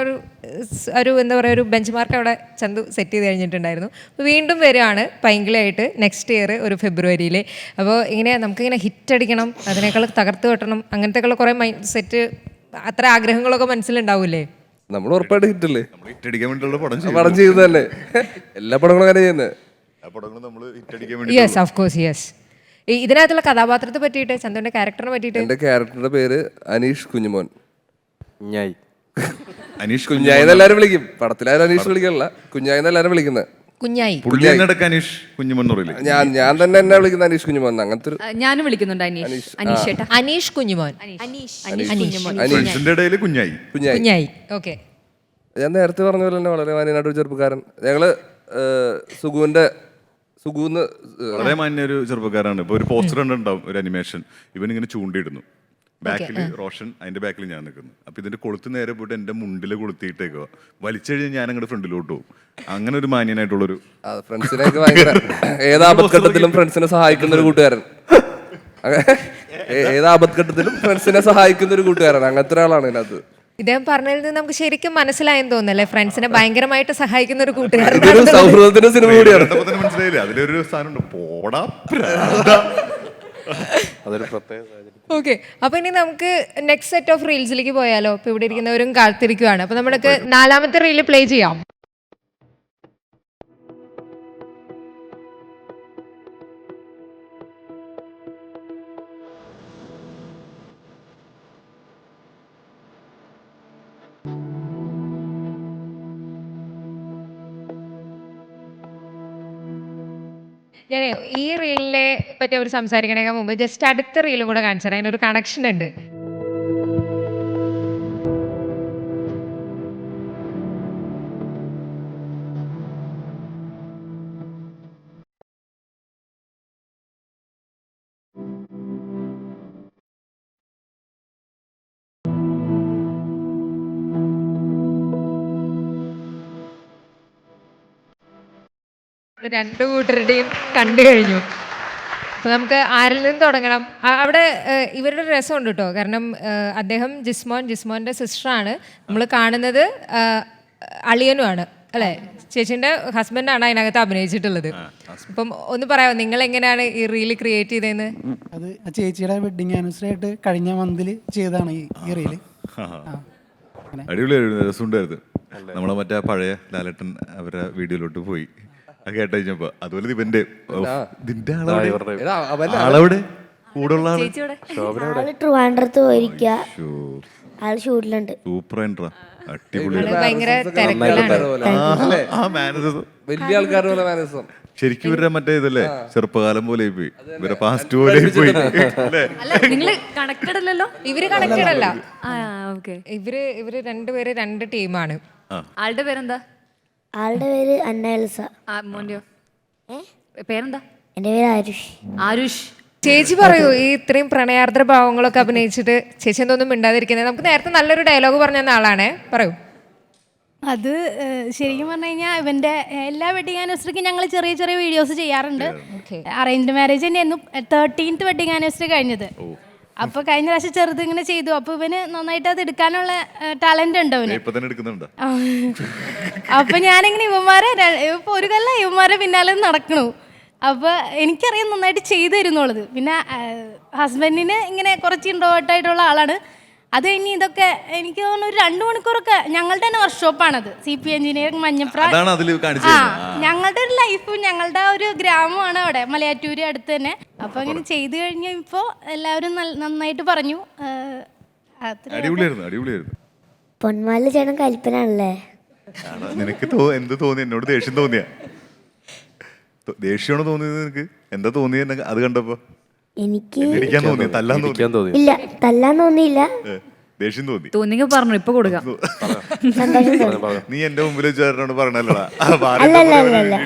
S6: ഒരു എന്താ പറയുക, ഒരു ബെഞ്ച് മാർക്ക് അവിടെ ചന്തു സെറ്റ് ചെയ്ത് കഴിഞ്ഞിട്ടുണ്ടായിരുന്നു. അപ്പോൾ വീണ്ടും വരികയാണ് പൈങ്കിളിയായിട്ട് നെക്സ്റ്റ് ഇയർ ഒരു ഫെബ്രുവരിയിൽ. അപ്പോൾ ഇങ്ങനെ നമുക്കിങ്ങനെ ഹിറ്റ് അടിക്കണം, അതിനേക്കാൾ തകർത്ത് വെട്ടണം, അങ്ങനത്തെയൊക്കെയുള്ള കുറേ മൈൻഡ് സെറ്റ്, അത്ര ആഗ്രഹങ്ങളൊക്കെ മനസ്സിലുണ്ടാവൂലേ?
S3: നമ്മൾ ഉറപ്പായിട്ട് ഹിറ്റല്ലേ,
S1: ഹിറ്റടിക്കാൻ വേണ്ടിയുള്ള
S3: പടം ചെയ്യുന്നതല്ലേ. എല്ലാ പടങ്ങളും അങ്ങനെ ചെയ്യുന്നത്.
S6: Yes, of course, yes. ഇതിനകത്തുള്ള കഥാപാത്രത്തെ പറ്റിയിട്ട്, ചന്തുവിന്റെ ക്യാരക്ടറിനെ പറ്റിയിട്ട്.
S3: എൻ്റെ ക്യാരക്ടറുടെ പേര് അനീഷ് കുഞ്ഞുമോൻ.
S1: അനീഷ്
S3: കുഞ്ഞായി എല്ലാവരും വിളിക്കും. പടത്തിലാരും അനീഷ് വിളിക്കാനല്ല, കുഞ്ഞായി എല്ലാവരും വിളിക്കുന്നത്.
S6: കുഞ്ഞായി
S1: അനീഷ് കുഞ്ഞുമോൻ.
S3: ഞാൻ തന്നെ എന്നെ വിളിക്കുന്ന അനീഷ് കുഞ്ഞുമോൻ. അങ്ങനത്തെ ഒരു
S4: ഞാനും വിളിക്കുന്നുണ്ട്
S6: അനീഷ് കുഞ്ഞുമോൻ. കുഞ്ഞായി. ഓക്കെ.
S3: ഞാൻ നേരത്തെ പറഞ്ഞ പോലെ തന്നെ വളരെ മാന്യനായിട്ടൊരു ചെറുപ്പക്കാരൻ. ഞങ്ങള് സുഗൂന്ന്
S1: വളരെ മാന്യൊരു ചെറുപ്പക്കാരാണ്. ഇപ്പോൾ ഒരു പോസ്റ്റർ ഉണ്ടാവും, ഒരു അനിമേഷൻ, ഇവൻ ഇങ്ങനെ ചൂണ്ടിയിടുന്നു, ബാക്കിൽ റോഷൻ, അതിന്റെ ബാക്കിൽ ഞാൻ നിൽക്കുന്നു. അപ്പൊ ഇതിന്റെ കൊളുത്ത് നേരെ പോയിട്ട് എന്റെ മുണ്ടിൽ കൊളുത്തിയിട്ടേക്കുക, വലിച്ചു കഴിഞ്ഞാൽ ഞാൻ അങ്ങോട്ട് ഫ്രണ്ടിലോട്ട് പോകും. അങ്ങനെ ഒരു മാന്യനായിട്ടുള്ളൊരു
S3: ഫ്രണ്ട്സിനെയൊക്കെ ഭയങ്കര ഏതാപത്ഘട്ടത്തിലും ഫ്രണ്ട്സിനെ സഹായിക്കുന്ന ഒരു കൂട്ടുകാരൻ. ഏതാപത്ഘട്ടത്തിലും ഫ്രണ്ട്സിനെ സഹായിക്കുന്ന ഒരു കൂട്ടുകാരൻ. അങ്ങനത്തെ ഒരാളാണ് ഇതിനകത്ത്.
S6: ഇദ്ദേഹം പറഞ്ഞതിൽ നിന്ന് നമുക്ക് ശരിക്കും മനസ്സിലായെന്ന് തോന്നുന്നല്ലേ, ഫ്രണ്ട്സിനെ ഭയങ്കരമായിട്ട് സഹായിക്കുന്ന ഒരു കൂട്ടുകാരൻ.
S3: സൗഹൃദത്തിന്റെ സിനിമ കൂടിയാണ്.
S1: മനസ്സിലായില്ലേ, അതിലൊരു സാധനം പോടാ.
S13: അതൊരു പ്രത്യേക.
S6: ഓക്കെ, അപ്പൊ ഇനി നമുക്ക് നെക്സ്റ്റ് സെറ്റ് ഓഫ് റീൽസിലേക്ക് പോയാലോ? ഇപ്പൊ ഇവിടെ ഇരിക്കുന്നവരും കാത്തിരിക്കുവാണ്. അപ്പൊ നമുക്ക് 4ാമത്തെ റീല് പ്ലേ ചെയ്യാം. ഞാൻ ഈ റീലിനെ പറ്റി അവർ സംസാരിക്കണേക്കാൾ മുമ്പ് ജസ്റ്റ് അടുത്ത റീലും കൂടെ കാണിച്ചു തരാം. അതിനൊരു കണക്ഷൻ ഉണ്ട്. രണ്ടു കൂട്ടരുടെയും കണ്ടു കഴിഞ്ഞു. അപ്പോൾ നമുക്ക് ആരിൽ നിന്ന് തുടങ്ങണം? അവിടെ ഇവരുടെ രസമുണ്ട് കേട്ടോ. കാരണം അദ്ദേഹം ജിസ്മോൻ്റെ സിസ്റ്ററാണ്. നമ്മൾ കാണുന്നത് അളിയനുമാണ് അല്ലേ? ചേച്ചീൻ്റെ ഹസ്ബൻഡാണ് അതിനകത്ത് അഭിനയിച്ചിട്ടുള്ളത്. അപ്പം ഒന്ന് പറയാമോ, നിങ്ങൾ എങ്ങനെയാണ് ഈ റീല് ക്രിയേറ്റ് ചെയ്തതെന്ന്?
S12: അത് ചേച്ചിയുടെ വെഡിങ് ആനിവേഴ്സറി ആയിട്ട് കഴിഞ്ഞ മന്തിൽ ചെയ്തതാണ് ഈ റീല്.
S1: അടിപൊളിയായിരുന്നു, രസമുണ്ടായിരുന്നു. നമ്മളെ മറ്റേ പഴയ ലാലേട്ടൻ അവരുടെ വീഡിയോയിലോട്ട് പോയി കേട്ടപ്പോ. അതുപോലെ ഇവന്റെ ആളവിടെ കൂടുള്ള
S9: ട്രിവാൻഡ്രത്ത് പോയിരിക്കുക. ആൾ ഷൂട്ടിലുണ്ട്.
S1: സൂപ്പർ എൻട്രാ, അടിപൊളി.
S6: ഭയങ്കര തിരക്കിലാണ്.
S3: വലിയ ആൾക്കാരുടെ പോലെ മാനസം.
S1: ശരിക്കും ഇവരുടെ മറ്റേ ഇതല്ലേ ചെറുപ്പകാലം പോലെ പോയി, ഇവരെ പാസ്റ്റ് പോലെ പോയി അല്ലേ?
S4: നിങ്ങൾ കണക്റ്റഡ് അല്ലല്ലോ.
S6: ഇവര് കണക്റ്റഡ് അല്ല.
S4: ഓക്കെ.
S6: ഇവര് രണ്ടുപേര് രണ്ട് ടീമാണ്.
S4: ആളുടെ പേരെന്താ?
S9: ആളുടെ പേര് അന്ന എൽസ.
S4: മോന്റെയോ പേരെന്താ?
S9: എൻ്റെ പേര് ആരുഷ്.
S4: ആരുഷ്.
S6: ചേച്ചി പറയൂ, ഈ ഇത്രയും പ്രണയാർദ്ര ഭാവങ്ങളൊക്കെ അഭിനയിച്ചിട്ട് ചേച്ചി എന്തൊന്നും മിണ്ടാതിരിക്കുന്നത്? നമുക്ക് നേരത്തെ നല്ലൊരു ഡയലോഗ് പറഞ്ഞ ആളാണേ, പറയൂ.
S8: അത് ശരിക്കും പറഞ്ഞു കഴിഞ്ഞാൽ ഇവൻ്റെ എല്ലാ വെഡിങ് ആനിവേഴ്സറിക്കും ഞങ്ങൾ ചെറിയ ചെറിയ വീഡിയോസ് ചെയ്യാറുണ്ട്. അറേഞ്ച്ഡ് മാരേജ് തന്നെയായിരുന്നു 13th വെഡിങ് ആനിവേഴ്സറി കഴിഞ്ഞത്. അപ്പോൾ കഴിഞ്ഞ പ്രാവശ്യം ചെറുത് ഇങ്ങനെ ചെയ്തു. അപ്പോൾ ഇവന് നന്നായിട്ട് അത് എടുക്കാനുള്ള ടാലന്റ് ഉണ്ട് അവന്. അപ്പോൾ ഞാനിങ്ങനെ ഇപ്പൊ ഒരു കൊല്ലം ഇവന്മാരെ പിന്നാലെ നടക്കണു. അപ്പോൾ എനിക്കറിയാം നന്നായിട്ട് ചെയ്തു തരുന്നുള്ളത്. പിന്നെ ഹസ്ബൻഡിന് ഇങ്ങനെ കുറച്ച് ഇൻട്രോവേർട്ടായിട്ടുള്ള ആളാണ്. അത് കഴിഞ്ഞ് ഇതൊക്കെ എനിക്ക് തോന്നുന്നു ഒരു 2 മണിക്കൂറൊക്കെ ഞങ്ങളുടെ തന്നെ വർക്ക്ഷോപ്പാണത്. CP engineering Manjapra. ഞങ്ങളുടെ ഒരു ലൈഫും ഞങ്ങളുടെ ഒരു ഗ്രാമമാണ് അവിടെ മലയാറ്റൂര് അടുത്ത് തന്നെ. അപ്പോൾ അങ്ങനെ ചെയ്തു കഴിഞ്ഞ് ഇപ്പോൾ എല്ലാവരും നന്നായിട്ട് പറഞ്ഞു.
S9: പൊന്മാല ചേട്ടൻ കൽപ്പനാണല്ലേ?
S1: നിനക്ക് എന്ത് തോന്നി? എന്നോട് ദേഷ്യം തോന്നിയാ? ദേഷ്യമാണോ തോന്നിയത് നിനക്ക്? എന്താ തോന്നിയത് അത് കണ്ടപ്പോ?
S9: എനിക്ക്
S1: ഇല്ല,
S9: തല്ലാൻ തോന്നിയില്ല,
S1: ദേഷ്യം തോന്നി.
S4: തോന്നിയെങ്കിൽ പറഞ്ഞു, ഇപ്പൊ കൊടുക്കാം.
S1: നീ എന്റെ മുമ്പിൽ വെച്ചാരോട് പറഞ്ഞല്ലോടാ,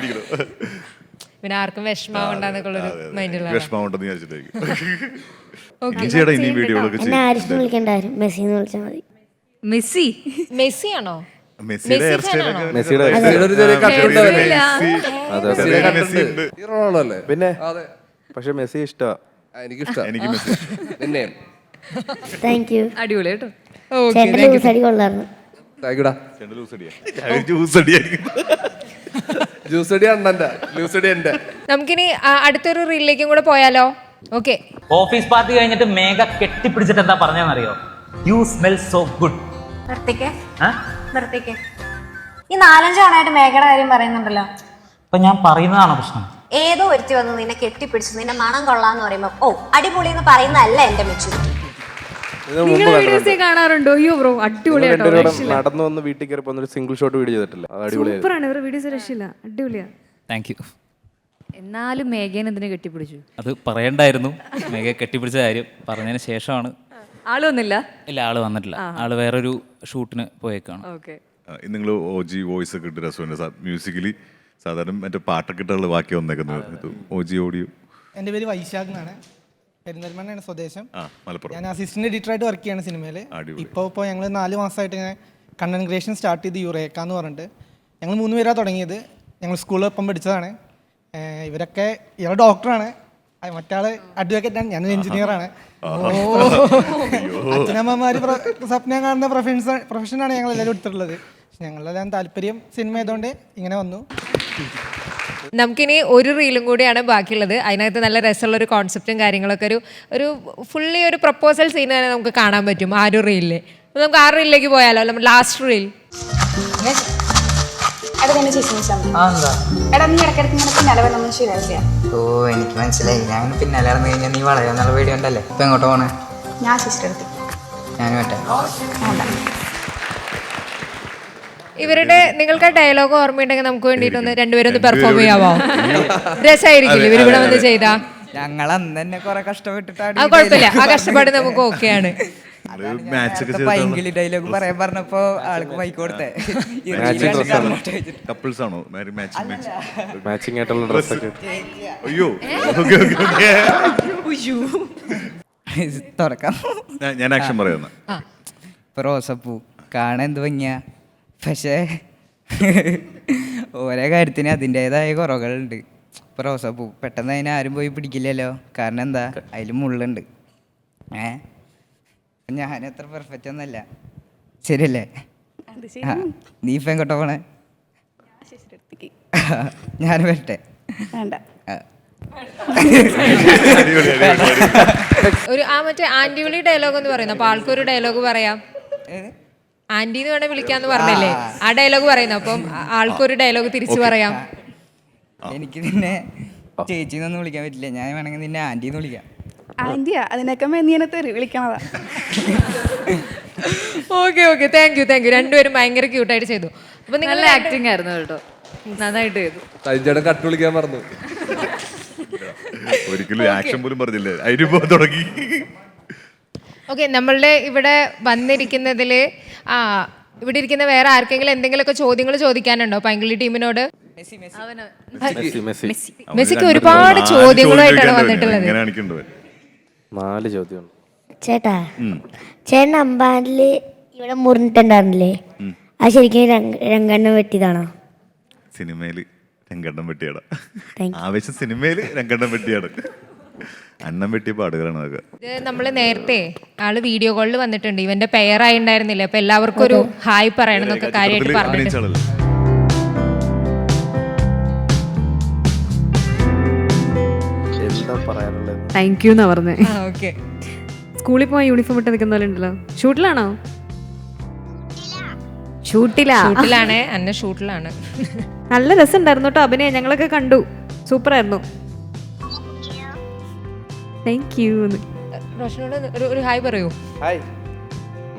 S6: പിന്നെ ആർക്കും വിഷമാവണ്ടെന്നൊക്കെയുള്ളൊരു മൈൻഡിലാണ്.
S1: വിഷമാവണ്ടെന്ന് വിചാരിച്ചിട്ടേ ഇനി വീഡിയോകളൊക്കെ
S9: എന്നെ ആരിഷ് വിളിക്കണ്ടായിരുന്നു, മെസ്സിന്ന് വിളിച്ചാൽ മതി.
S6: മെസ്സി ആണോ?
S3: പിന്നെ പക്ഷെ മെസ്സി ഇഷ്ടമാ. എനിക്ക്
S9: താങ്ക് യു.
S4: അടിപൊളി കേട്ടോ.
S9: അടി കൊള്ളായിരുന്നു.
S6: നമുക്കിനി അടുത്തൊരു റീലിലേക്കും കൂടെ പോയാലോ? ഓക്കെ.
S14: ഓഫീസ് പാർട്ടി കഴിഞ്ഞിട്ട് മേഘ കെട്ടിപ്പിടിച്ചിട്ട് എന്താ പറഞ്ഞറിയോ? You smell so good.
S9: നിർത്തിക്കേ. ഈ 4-5 തവണയായിട്ട് മേഘയുടെ കാര്യം പറയുന്നുണ്ടല്ലോ.
S14: അപ്പൊ ഞാൻ പറയുന്നതാണോ പ്രശ്നം?
S9: ഏതോ ഒരുത്തി വന്ന് നിന്നെ കെട്ടിപ്പിടിച്ച് നിന്നെ മണം കൊള്ളാന്ന് പറയുമ്പോ ഓ അടിപൊളി എന്ന് പറയുന്നതല്ല എന്റെ മെച്ചൂരിറ്റി.
S4: കാണാറുണ്ടോ? അയ്യോ ബ്രോ അടിപൊളിയാട്ടോ.
S13: നടന്നു വന്ന് വീട്ടിൽ കയറിപ്പോ ഒരു സിംഗിൾ ഷോട്ട് വീഡിയോ ചെയ്തിട്ടില്ല,
S4: സൂപ്പറാണ്. ഇവരുടെ വീഡിയോസ് രക്ഷയില്ല, അടിപൊളിയാ.
S14: Thank you.
S4: എന്നാലും മേഘേനെ എന്തിനെ കെട്ടിപ്പിടിച്ചു?
S14: അത് പറയണ്ടായിരുന്നു. മേഘ കെട്ടിപ്പിടിച്ച കാര്യം പറഞ്ഞതിന് ശേഷമാണ്.
S4: ആള് വന്നില്ല?
S14: ഇല്ല, ആള് വന്നിട്ടില്ല. ആള് വേറൊരു ഷൂട്ടിന് പോയേക്കാണ്.
S1: നിങ്ങൾ OG വോയിസ് ഒക്കെ ഇട്ട് രസമുണ്ട്. മ്യൂസിക്കലി സാധാരണ മറ്റേ പാട്ടൊക്കെ ഇട്ടുള്ള ബാക്കി വന്നേക്കുന്നത് OG ഓഡിയോ.
S12: എൻ്റെ പേര് വൈശാഖ് എന്നാണ്, പെരിന്തൽമണ്ണയാണ് സ്വദേശം. ഞാൻ അസിസ്റ്റന്റ് എഡിറ്ററായിട്ട് വർക്ക് ചെയ്യാണ് സിനിമയിൽ. ഇപ്പോൾ ഞങ്ങൾ 4 മാസമായിട്ട് ഇങ്ങനെ കണ്ടന്റ് ക്രിയേഷൻ സ്റ്റാർട്ട് ചെയ്ത് യുറേക്ക എന്ന് പറഞ്ഞിട്ട്. ഞങ്ങൾ 3 പേരാണ് തുടങ്ങിയത്. ഞങ്ങൾ സ്കൂളിലൊപ്പം പഠിച്ചതാണ്. ഇവരൊക്കെ ഇയാൾ ഡോക്ടറാണ്, മറ്റാള് അഡ്വക്കേറ്റാണ്, ഞാനൊരു എഞ്ചിനീയറാണ്. അച്ഛനമ്മമാര് സ്വപ്നം കാണുന്ന പ്രൊഫഷനാണ് ഞങ്ങൾ എല്ലാവരും എടുത്തിട്ടുള്ളത്. ഞങ്ങളെല്ലാം താല്പര്യം സിനിമ ആയതുകൊണ്ട് ഇങ്ങനെ വന്നു.
S6: നമുക്കിനി ഒരു റീലും കൂടിയാണ് ബാക്കിയുള്ളത്. അതിനകത്ത് നല്ല രസമുള്ള ഒരു കോൺസെപ്റ്റും കാര്യങ്ങളൊക്കെ ഒരു ഫുള്ളി ഒരു പ്രപ്പോസൽ സീൻ തന്നെ നമുക്ക് കാണാൻ പറ്റും ആ ഒരു റീലിൽ. അപ്പോൾ നമുക്ക് ആ റീലിലേക്ക് പോയാലോ? നമ്മുടെ ലാസ്റ്റ് റീൽ.
S2: ഓ എനിക്ക് മനസ്സിലായി. ഞാൻ പിന്നാലെ ഇറന്നു കഴിഞ്ഞാൽ നീ വളരെന്നുള്ള വീഡിയോ ഉണ്ടല്ലേ. ഇപ്പൊ എങ്ങോട്ട് പോണേ?
S9: ഞാൻ സിസ്റ്റർ
S2: ഞാൻ പറ്റേ.
S6: നിങ്ങൾക്ക് ആ ഡയലോഗ് ഓർമ്മയുണ്ടെങ്കിൽ നമുക്ക് വേണ്ടിയിട്ടൊന്ന് രണ്ടുപേരും ഒന്ന് പെർഫോം ചെയ്യാമോ? രസമായിരിക്കില്ല ഇവരിവിടെ വന്ന് ചെയ്താ?
S2: ഞങ്ങൾ അന്ന് തന്നെ കുറെ കഷ്ടപ്പെട്ടിട്ടാണ്.
S6: ആ കുഴപ്പമില്ല, ആ കഷ്ടപ്പാട് നമുക്ക് ഓക്കെയാണ്.
S2: പൈങ്കിളി ഡയലോഗ് പറയാൻ പറഞ്ഞപ്പോ ആൾക്ക് മൈക്ക് കൊടുത്തേ. തുറക്കാം.
S1: ഞാൻ ആക്ഷൻ പറയുന്ന
S2: റോസപ്പൂ കാണാൻ എന്ത് ഭംഗിയാ, പക്ഷേ ഓരോ കാര്യത്തിന് അതിൻ്റെതായ കുറവുകളുണ്ട്. ഇപ്പോൾ റോസാപ്പൂ പെട്ടെന്ന് അതിനെ ആരും പോയി പിടിക്കില്ലല്ലോ, കാരണം എന്താ അതിൽ മുള്ളുണ്ട്. ഞാൻ അത്ര പെർഫെക്റ്റ് ഒന്നല്ല, ശരിയല്ലേ? നീ ഇപ്പം എങ്ങോട്ടാ പോണേ? ഞാൻ വരട്ടെ?
S6: ഒരു മറ്റേ ആന്റി വിളി ഡയലോഗ് എന്ന് പറയുന്നു. അപ്പൊ ആൾക്കൊരു ഡയലോഗ് പറയാം. ആന്റി എന്ന് വേണേ വിളിക്കാന്ന് പറഞ്ഞല്ലേ, ആ ഡയലോഗ് പറയുന്നു. അപ്പം ആൾക്കൊരു ഡയലോഗ് തിരിച്ചു പറയാം.
S2: എനിക്ക് നിന്നെ ചേച്ചിന്നൊന്നും വിളിക്കാൻ പറ്റില്ല, ഞാൻ വേണമെങ്കിൽ നിന്നെ ആന്റിന്ന് വിളിക്കാം.
S8: ആന്റിയാ അതിനൊക്കെ മെന്നിയനെ തെറി വിളിക്കണതാ.
S6: ഓക്കെ താങ്ക് യു രണ്ടുപേരും ഭയങ്കര ക്യൂട്ടായിട്ട് ചെയ്തു. അപ്പൊ നിങ്ങൾ
S4: നല്ല ആക്ടിങ് ആയിരുന്നു കേട്ടോ, നന്നായിട്ട് ചെയ്തു.
S3: സജിൻ കട്ട് വിളിക്കാൻ പറഞ്ഞു.
S1: ഒരിക്കലും ആക്ഷൻ പോലും പറഞ്ഞില്ലേ, അതിന് പോകാൻ തുടങ്ങി.
S6: ഓക്കെ, നമ്മളുടെ ഇവിടെ വന്നിരിക്കുന്നതിൽ ഇവിടെ ഇരിക്കുന്ന വേറെ ആർക്കെങ്കിലും എന്തെങ്കിലുമൊക്കെ ചോദ്യങ്ങൾ ചോദിക്കാനുണ്ടോ പൈങ്കിളി ടീമിനോട്? മെസ്സിക്ക് ഒരുപാട് ചോദ്യങ്ങളായിട്ടാണ് വന്നിട്ടുള്ളത്.
S13: 4 ചോദ്യം.
S9: ചേട്ടാ, ചേട്ടൻ അമ്പാനില് ഇവിടെ മുറിഞ്ഞിട്ടുണ്ടായിരുന്നില്ലേ, അത് ശരിക്കും രംഗണ്ണം വെട്ടിയതാണോ?
S1: സിനിമയില് രംഗണ്ണം വെട്ടിയാടാ, ആവേശം സിനിമയില് രംഗണ്ണം വെട്ടിയാണ്. അണ്ണം വെട്ടിയ പാടുകളാണ് അതൊക്കെ.
S6: ഇത് നമ്മൾ നേരത്തെ ആള് വീഡിയോ കോളിൽ വന്നിട്ടുണ്ട്, ഇവന്റെ പെയറായി ഉണ്ടായിരുന്നില്ല, അപ്പൊ എല്ലാവർക്കും ഒരു ഹായ് പറയണം എന്നൊക്കെ കാര്യമായിട്ട് പറഞ്ഞിട്ടുണ്ട്.
S13: എന്താ പറയാനുള്ളത്?
S7: താങ്ക് യു എന്നാ പറഞ്ഞേ.
S6: ഓക്കെ,
S7: സ്കൂളിൽ പോകാൻ യൂണിഫോം ഇട്ട് നിൽക്കുന്ന പോലെ ഉണ്ടല്ലോ. ഷൂട്ടിലാണോ? ഷൂട്ടിലാണ്.
S6: അന്ന ഷൂട്ടിലാണ്.
S7: നല്ല രസമുണ്ടായിരുന്നു കേട്ടോ അഭിനയം, ഞങ്ങളൊക്കെ കണ്ടു, സൂപ്പറായിരുന്നു. Thank you.
S6: റോഷനോട് ഒരു ഹായ് പറയൂ.
S13: ഹായ്,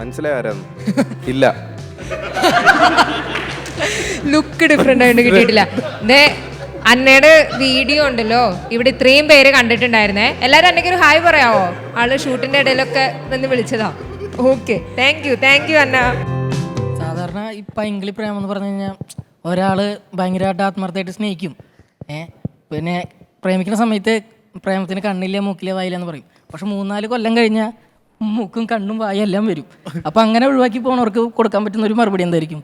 S13: മനസ്സിലായി ആരാന്ന്? ഇല്ല,
S6: ലുക്ക് ഡിഫറെന്റ് ആയിട്ട് കിട്ടിയിട്ടില്ല. അന്നയുടെ വീഡിയോ ഉണ്ടല്ലോ, ഇവിടെ ഇത്രയും പേര് കണ്ടിട്ടുണ്ടായിരുന്നേ. എല്ലാരും അന്നയ്ക്ക് ഒരു ഹായ് പറയാവോ? ആള് ഷൂട്ടിന്റെ ഇടയിലൊക്കെ നിന്ന് വിളിച്ചതാ. ഓക്കെ, താങ്ക് യു അന്ന.
S12: സാധാരണ ഈ പൈങ്കിളി പ്രേമം എന്ന് പറഞ്ഞു കഴിഞ്ഞാൽ ഒരാള് ഭയങ്കരമായിട്ട് ആത്മാർത്ഥമായിട്ട് സ്നേഹിക്കും. പിന്നെ പ്രേമിക്കുന്ന സമയത്ത് പ്രേമത്തിന് കണ്ണില്ല, മൂക്കില്ല, വായില്ല എന്ന് പറയും. പക്ഷെ 3-4 കൊല്ലം കഴിഞ്ഞാൽ മൂക്കും കണ്ണും വായും എല്ലാം വരും. അപ്പൊ അങ്ങനെ ഒഴിവാക്കി പോണവർക്ക് കൊടുക്കാൻ പറ്റുന്ന ഒരു മറുപടി എന്തായിരിക്കും?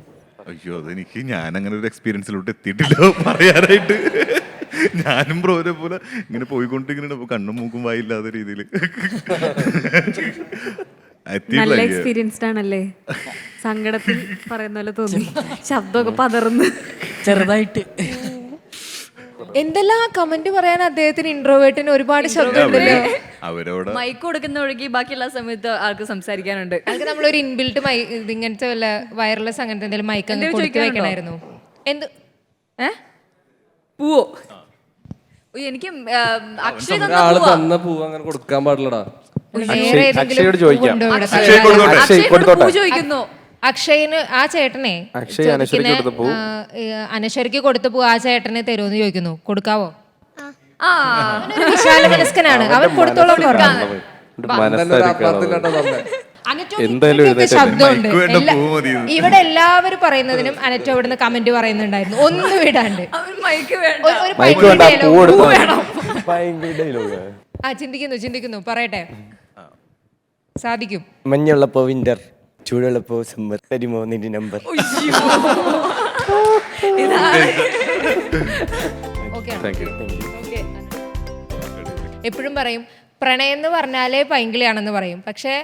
S1: അയ്യോ, അതെനിക്ക് ഞാൻ അങ്ങനെ ഒരു എക്സ്പീരിയൻസിലോട്ട് എത്തിയിട്ടില്ല പറയാനായിട്ട്. ഞാനും ബ്രോരെ പോലെ ഇങ്ങനെ പോയിക്കൊണ്ടിരിക്കുന്നുണ്ട്, കണ്ണും മൂക്കും വായില്ലാത്ത രീതിയിൽ.
S7: നല്ല എക്സ്പീരിയൻസ്ഡ് ആണല്ലേ, സങ്കടത്തിൽ പറയുന്ന പോലെ തോന്നി, ശബ്ദമൊക്കെ പതർന്ന്
S12: ചെറുതായിട്ട്.
S6: എന്തെല്ലാം കമന്റ് പറയാൻ അദ്ദേഹത്തിന്, ഇൻട്രോവേർട്ടിന് ഒരുപാട് ശബ്ദം ഉണ്ടല്ലോ.
S1: അവരോട്
S4: മൈക്ക് കൊടുക്കുന്ന ഒഴുകി ബാക്കിയുള്ള സമയത്ത് ആൾക്ക് സംസാരിക്കാനുണ്ട്.
S6: അതൊക്കെ നമ്മളൊരു ഇൻബിൽട്ട് ഇങ്ങനത്തെ വല്ല വയർലെസ് അങ്ങനത്തെ എന്തെങ്കിലും മൈക്ക് അങ്ങ് കൊടുത്തു വെക്കണമായിരുന്നു. എന്ത്
S4: പൂവോ? എനിക്ക്
S3: ആള് തന്ന പൂവ് അങ്ങനെ കൊടുക്കാൻ പാടില്ലടാ.
S13: അക്ഷയോട് ചോദിക്കാം.
S4: പൂ ചോദിക്കുന്നു.
S6: അക്ഷയന് ആ ചേട്ടനെ അനശ്വരയ്ക്ക് കൊടുത്ത പൂ ആ ചേട്ടനെ തരുമെന്ന് ചോദിക്കുന്നു. കൊടുക്കാവോ? വിശാല മനസ്കനാണ് അവൻ, കൊടുത്തോളം ശബ്ദമുണ്ട്. ഇവിടെ എല്ലാവരും പറയുന്നതിനും അനറ്റോ ഇവിടുന്ന് കമന്റ് പറയുന്നുണ്ടായിരുന്നു, ഒന്നും വിടാണ്ട്. ചിന്തിക്കുന്നു പറയട്ടെ, സാധിക്കും.
S11: മഞ്ഞുള്ളപ്പോ വിന്റർ, ചൂടുള്ളപ്പോ സമ്മർ, തരുമോ നിന്റെ നമ്പർ?
S6: എപ്പോഴും പറയും പ്രണയം എന്ന് പറഞ്ഞാലേ പൈങ്കിളിയാണെന്ന് പറയും. പക്ഷേ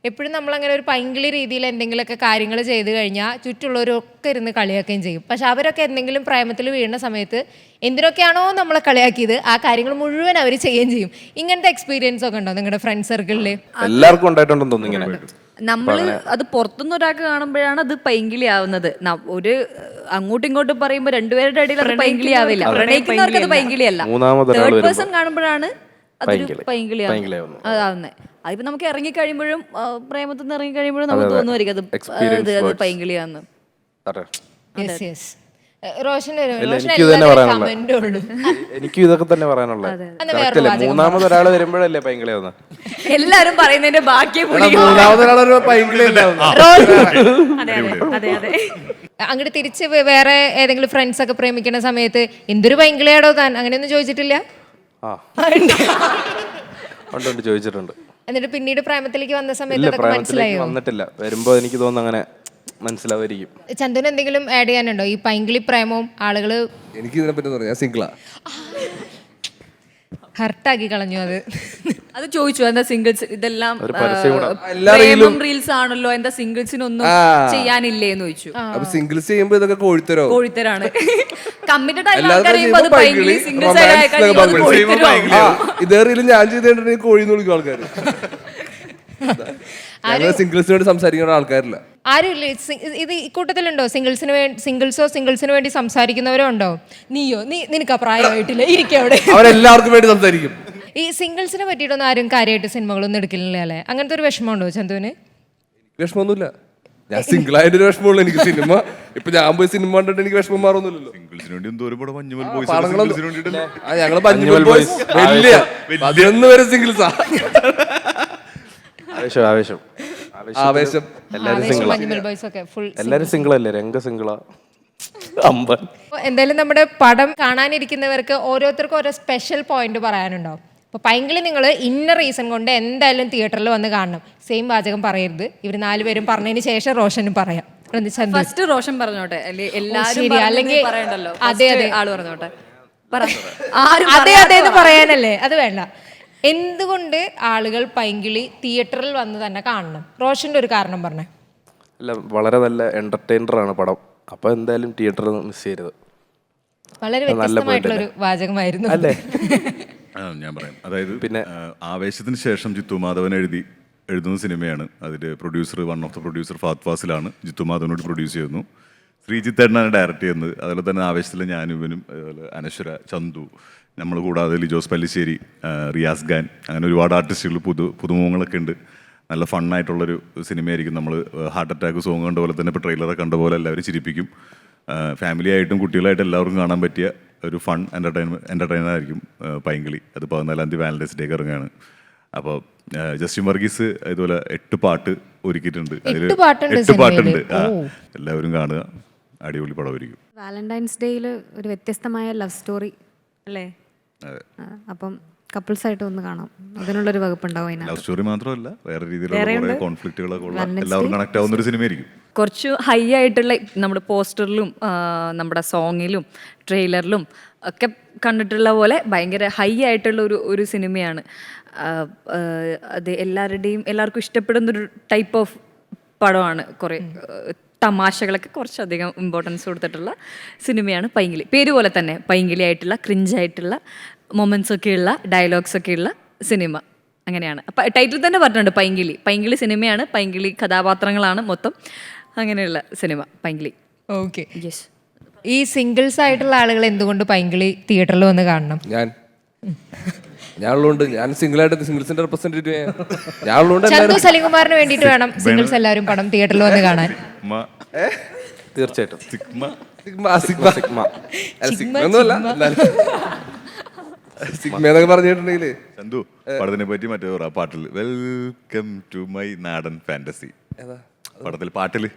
S6: എപ്പോഴും നമ്മളങ്ങനെ ഒരു പൈങ്കിളി രീതിയിൽ എന്തെങ്കിലുമൊക്കെ കാര്യങ്ങൾ ചെയ്ത് കഴിഞ്ഞാൽ ചുറ്റുള്ളവരൊക്കെ ഇരുന്ന് കളിയാക്കുകയും ചെയ്യും. പക്ഷെ അവരൊക്കെ എന്തെങ്കിലും പ്രേമത്തിൽ വീഴുന്ന സമയത്ത് എന്തിനൊക്കെയാണോ നമ്മളെ കളിയാക്കിയത് ആ കാര്യങ്ങൾ മുഴുവൻ അവർ ചെയ്യുകയും ചെയ്യും. ഇങ്ങനത്തെ എക്സ്പീരിയൻസ് ഒക്കെ ഉണ്ടോ നിങ്ങളുടെ ഫ്രണ്ട് സർക്കിളിൽ?
S13: എല്ലാവർക്കും ഉണ്ടായിട്ടുണ്ടെന്ന് തോന്നുന്നു ഇങ്ങനെ.
S4: നമ്മൾ അത് പുറത്തുനിന്ന് ഒരാൾക്ക് കാണുമ്പോഴാണ് അത് പൈങ്കിളി ആവുന്നത്. ഒരു അങ്ങോട്ടും ഇങ്ങോട്ടും പറയുമ്പോൾ രണ്ടുപേരുടെ ഇടയിൽ അത് പൈങ്കിളി ആവില്ല. പ്രണയിക്കുന്നവർക്ക് അത് പൈങ്കിളിയല്ല. തേർഡ് പേഴ്സൺ കാണുമ്പോഴാണ് അതൊരു പൈങ്കിളിയാവുന്നത്. അതിപ്പോ നമുക്ക് ഇറങ്ങി കഴിയുമ്പോഴും പ്രേമത്തിൽ നിന്ന് ഇറങ്ങി കഴിയുമ്പോഴും നമുക്ക് തോന്നുമായിരിക്കും അത് പൈങ്കിളിയാന്ന്.
S13: എനിക്കും ഇതൊക്കെ തന്നെ പറയാനുള്ളത്. മൂന്നാമതൊരാള് വരുമ്പോഴല്ലേ പൈങ്കിളിയാവുന്നത്?
S4: എല്ലാരും പറയുന്നതിന്റെ ബാക്കി
S6: അങ്ങോട്ട് തിരിച്ച് വേറെ ഏതെങ്കിലും ഫ്രണ്ട്സ് ഒക്കെ പ്രേമിക്കുന്ന സമയത്ത് എന്തൊരു പൈങ്കിളിയാടോ താൻ അങ്ങനെയൊന്നും ചോദിച്ചിട്ടില്ല?
S13: ചോദിച്ചിട്ടുണ്ട്.
S6: എന്നിട്ട് പിന്നീട് പ്രേമത്തിലേക്ക് വന്ന സമയത്ത് മനസ്സിലായോ?
S13: വന്നിട്ടില്ല, വരുമ്പോ എനിക്ക് തോന്നുന്നു അങ്ങനെ മനസ്സിലാവായിരിക്കും.
S6: ചന്ദുന് എന്തെങ്കിലും ആഡ് ചെയ്യാനുണ്ടോ ഈ പൈങ്കിളി പ്രേമവും ആളുകള്?
S3: എനിക്ക് ഇതിനെ പറ്റി പറയാം, സിംഗിളാ.
S6: ഹർട്ടാക്കി കളഞ്ഞു
S4: അത് ചോദിച്ചു. എന്താ സിംഗിൾസ് ഇതെല്ലാം റീൽസ് ആണല്ലോ, എന്താ സിംഗിൾസിനൊന്നും ചെയ്യാനില്ലേന്ന് ചോദിച്ചു.
S3: അപ്പൊ സിംഗിൾസ് ചെയ്യുമ്പോ ഇതൊക്കെ കോഴിത്തരാണ്.
S4: കമ്മിറ്റഡ് ആയിട്ടുള്ള ആൾക്കാരെയും അത് പൈങ്കിളി, സിംഗിൾസ്
S3: ഇതേ റീലും ഞാൻ ചെയ്തിട്ടുണ്ടെങ്കിൽ കോഴിന്ന് വിളിക്കും ആൾക്കാർ. സിംഗിൾസിനോട് സംസാരിക്കുന്ന ആൾക്കാരില്ല
S6: ആരും. ഇത് ഇക്കൂട്ടത്തിലുണ്ടോ സിംഗിൾസിന് വേണ്ടി സംസാരിക്കുന്നവരോ ഉണ്ടോ? നീയോ? നിനക്ക് ആ പ്രായമായിട്ടില്ല, ഇരിക്കവിടെ.
S3: അവരെല്ലാവർക്കും വേണ്ടി സംസാരിക്കും.
S6: ഈ സിംഗിൾസിനെ പറ്റിയിട്ടൊന്നും ആരും കാര്യമായിട്ട് സിനിമകളൊന്നും എടുക്കില്ല അല്ലേ? അങ്ങനത്തെ ഒരു വിഷമമുണ്ടോ ചന്തുവിന്?
S3: വിഷമമൊന്നുമില്ല. ഞാൻ സിംഗിൾ ആയിട്ട് ഒരു വിഷമമുള്ളൂ. എനിക്ക് സിനിമ ഇപ്പൊ ഞാൻ പോയി സിനിമ കണ്ടിട്ട് എനിക്ക് വിഷമം മാറൊന്നുമില്ലല്ലോ.
S1: സിംഗിൾസിന് വേണ്ടി എന്തോരം പടം മഞ്ഞുമൽ ബോയ്സ്
S3: ഞങ്ങള് മഞ്ഞുമൽ ബോയ്സ് വലിയ 11 പേര് സിംഗിൾസാ.
S13: ആവേശം
S3: ആവേശം
S13: എല്ലാരും സിംഗിളാ.
S6: മഞ്ഞുമൽ ബോയ്സ് ഒക്കെ ഫുൾ
S13: എല്ലാരും സിംഗിൾ അല്ലേ? രംഗ സിംഗിളാ. അമ്പൻ.
S6: എന്തായാലും നമ്മുടെ പടം കാണാനിരിക്കുന്നവർക്ക് ഓരോരുത്തർക്കും ഓരോ സ്പെഷ്യൽ പോയിന്റ് പറയാനുണ്ടോ? അപ്പോൾ പൈങ്കിളി നിങ്ങൾ ഇന്ന റീസൺ കൊണ്ട് എന്തായാലും തിയേറ്ററിൽ വന്ന് കാണണം. സെയിം വാചകം പറയരുത്. ഇവർ 4 പേരും പറഞ്ഞതിന് ശേഷം റോഷനും പറയാം.
S4: ഫസ്റ്റ് റോഷൻ പറഞ്ഞോട്ടെ,
S6: ശരി, അല്ലെങ്കിൽ
S4: പറയണ്ടല്ലോ.
S6: അതെ അതെ
S4: ആള് പറഞ്ഞോട്ടെ.
S6: അതെ അതെ എന്ന് പറയാനല്ലേ, അത് വേണ്ട. എന്തുകൊണ്ട് ആളുകൾ പൈങ്കിളി തിയേറ്ററിൽ വന്ന് തന്നെ കാണണം? റോഷന്റെ ഒരു കാരണം പറഞ്ഞേ.
S13: അല്ല, വളരെ നല്ല എന്റർടൈനർ ആണ് പടം. അപ്പൊ എന്തായാലും തിയേറ്ററിൽ മിസ് ചെയ്യരുത്.
S6: വളരെ വ്യത്യസ്തമായിട്ടുള്ള ഒരു വാചകമായിരുന്നു
S13: അല്ലേ?
S1: ഞാൻ പറയാം. അതായത് പിന്നെ ആവേശത്തിന് ശേഷം ജിത്തു മാധവൻ എഴുതുന്ന സിനിമയാണ്. അതിൽ producer, one of the producer Fahadh ഫാസിലാണ്. ജിത്തു മാധവനോട് പ്രൊഡ്യൂസ് ചെയ്യുന്നു. ശ്രീജിത്തേട്ടനാണ് ഡയറക്റ്റ് ചെയ്യുന്നത്. അതുപോലെ തന്നെ ആവേശത്തിൽ ഞാനും ഇവനും, അതുപോലെ അനശ്വര, ചന്തു, നമ്മൾ കൂടാതെ ലിജോസ് പല്ലിശ്ശേരി, റിയാസ് ഖാൻ, അങ്ങനെ ഒരുപാട് ആർട്ടിസ്റ്റുകൾ, പുതുമുഖങ്ങളൊക്കെ ഉണ്ട്. നല്ല ഫണ്ണായിട്ടുള്ളൊരു സിനിമയായിരിക്കും. നമ്മൾ ഹാർട്ട് അറ്റാക്ക് സോങ് കണ്ട പോലെ തന്നെ ഇപ്പോൾ ട്രെയിലറൊക്കെ കണ്ട പോലെ എല്ലാവരും ചിരിപ്പിക്കും. ഫാമിലി ആയിട്ടും കുട്ടികളായിട്ടും എല്ലാവർക്കും കാണാൻ പറ്റിയ ഒരു ഫൺ എൻ്റർടൈനർ ആയിരിക്കും പൈങ്കിളി. അത് 14-ാം തീയതി വാലന്റൈൻസ് ഡേക്ക് ഇറങ്ങുകയാണ്. അപ്പോൾ ജസ്റ്റിൻ വർഗീസ് ഇതുപോലെ 8 പാട്ട് ഒരുക്കിയിട്ടുണ്ട്. അതിൽ 8 പാട്ടുണ്ട്. എല്ലാവരും കാണുക, അടിപൊളി പടമായിരിക്കും.
S7: വാലന്റൈൻസ് ഡേയിൽ ഒരു വ്യത്യസ്തമായ ലവ് സ്റ്റോറി അല്ലേ? അപ്പം കപ്പിൾസ് ആയിട്ട് ഒന്ന് കാണാം. അതിനുള്ളൊരു വകുപ്പുണ്ടാവും അതിനകത്ത്.
S1: ലവ് സ്റ്റോറി മാത്രമല്ല, വേറെ രീതിയിലുള്ള കോൺഫ്ലിക്റ്റുകളൊക്കെ ഉള്ള, എല്ലാവർക്കും കണക്ട് ആവുന്ന ഒരു സിനിമയായിരിക്കും.
S4: കുറച്ച് ഹൈ ആയിട്ടുള്ള നമ്മുടെ പോസ്റ്ററിലും നമ്മുടെ സോങ്ങിലും ട്രെയിലറിലും ഒക്കെ കണ്ടിട്ടുള്ള പോലെ ഭയങ്കര ഹൈ ആയിട്ടുള്ള ഒരു സിനിമയാണ്. അത് എല്ലാവർക്കും ഇഷ്ടപ്പെടുന്നൊരു ടൈപ്പ് ഓഫ് പടമാണ്. കുറേ തമാശകളൊക്കെ കുറച്ചധികം ഇമ്പോർട്ടൻസ് കൊടുത്തിട്ടുള്ള സിനിമയാണ് പൈങ്കിളി. പേര് പോലെ തന്നെ പൈങ്കിളി ആയിട്ടുള്ള, ക്രിഞ്ചായിട്ടുള്ള മൊമെൻറ്റ്സ് ഒക്കെയുള്ള, ഡയലോഗ്സ് ഒക്കെയുള്ള സിനിമ. അങ്ങനെയാണ്. അപ്പം ടൈറ്റിൽ തന്നെ പറഞ്ഞിട്ടുണ്ട് പൈങ്കിളി. പൈങ്കിളി സിനിമയാണ്, പൈങ്കിളി കഥാപാത്രങ്ങളാണ് മൊത്തം. അങ്ങനെയുള്ള സിനിമ പൈങ്കിളി.
S6: Okay,
S4: yes.
S6: ഈ സിംഗിൾസ് ആയിട്ടുള്ള ആളുകൾ എന്തുകൊണ്ട് പൈങ്കിളി തിയേറ്ററിൽ വന്ന് കാണണം?
S3: ഞാനുള്ളതുകൊണ്ട്, ഞാൻ സിംഗിളായിട്ട് സിംഗിൾസിന്റെ റെപ്രസെന്റേറ്റീവ് ഞാനുള്ളതുകൊണ്ട്
S6: ചന്തു സലിംകുമാറിന് വേണ്ടിയിട്ട് വേണം സിംഗിൾസ് എല്ലാവരും പടം തിയേറ്ററിൽ വന്ന് കാണാൻ.
S13: തീർച്ചയായിട്ടും.
S3: സിഗ്മയെന്നൊക്കെ പറഞ്ഞിട്ടുണ്ടെങ്കില്
S1: ചന്തു പടത്തിനെ പറ്റി മറ്റേ പാട്ടിൽ വെൽക്കം ടു മൈ നാടൻ ഫാന്റസി പടത്തിൽ പാട്ടില്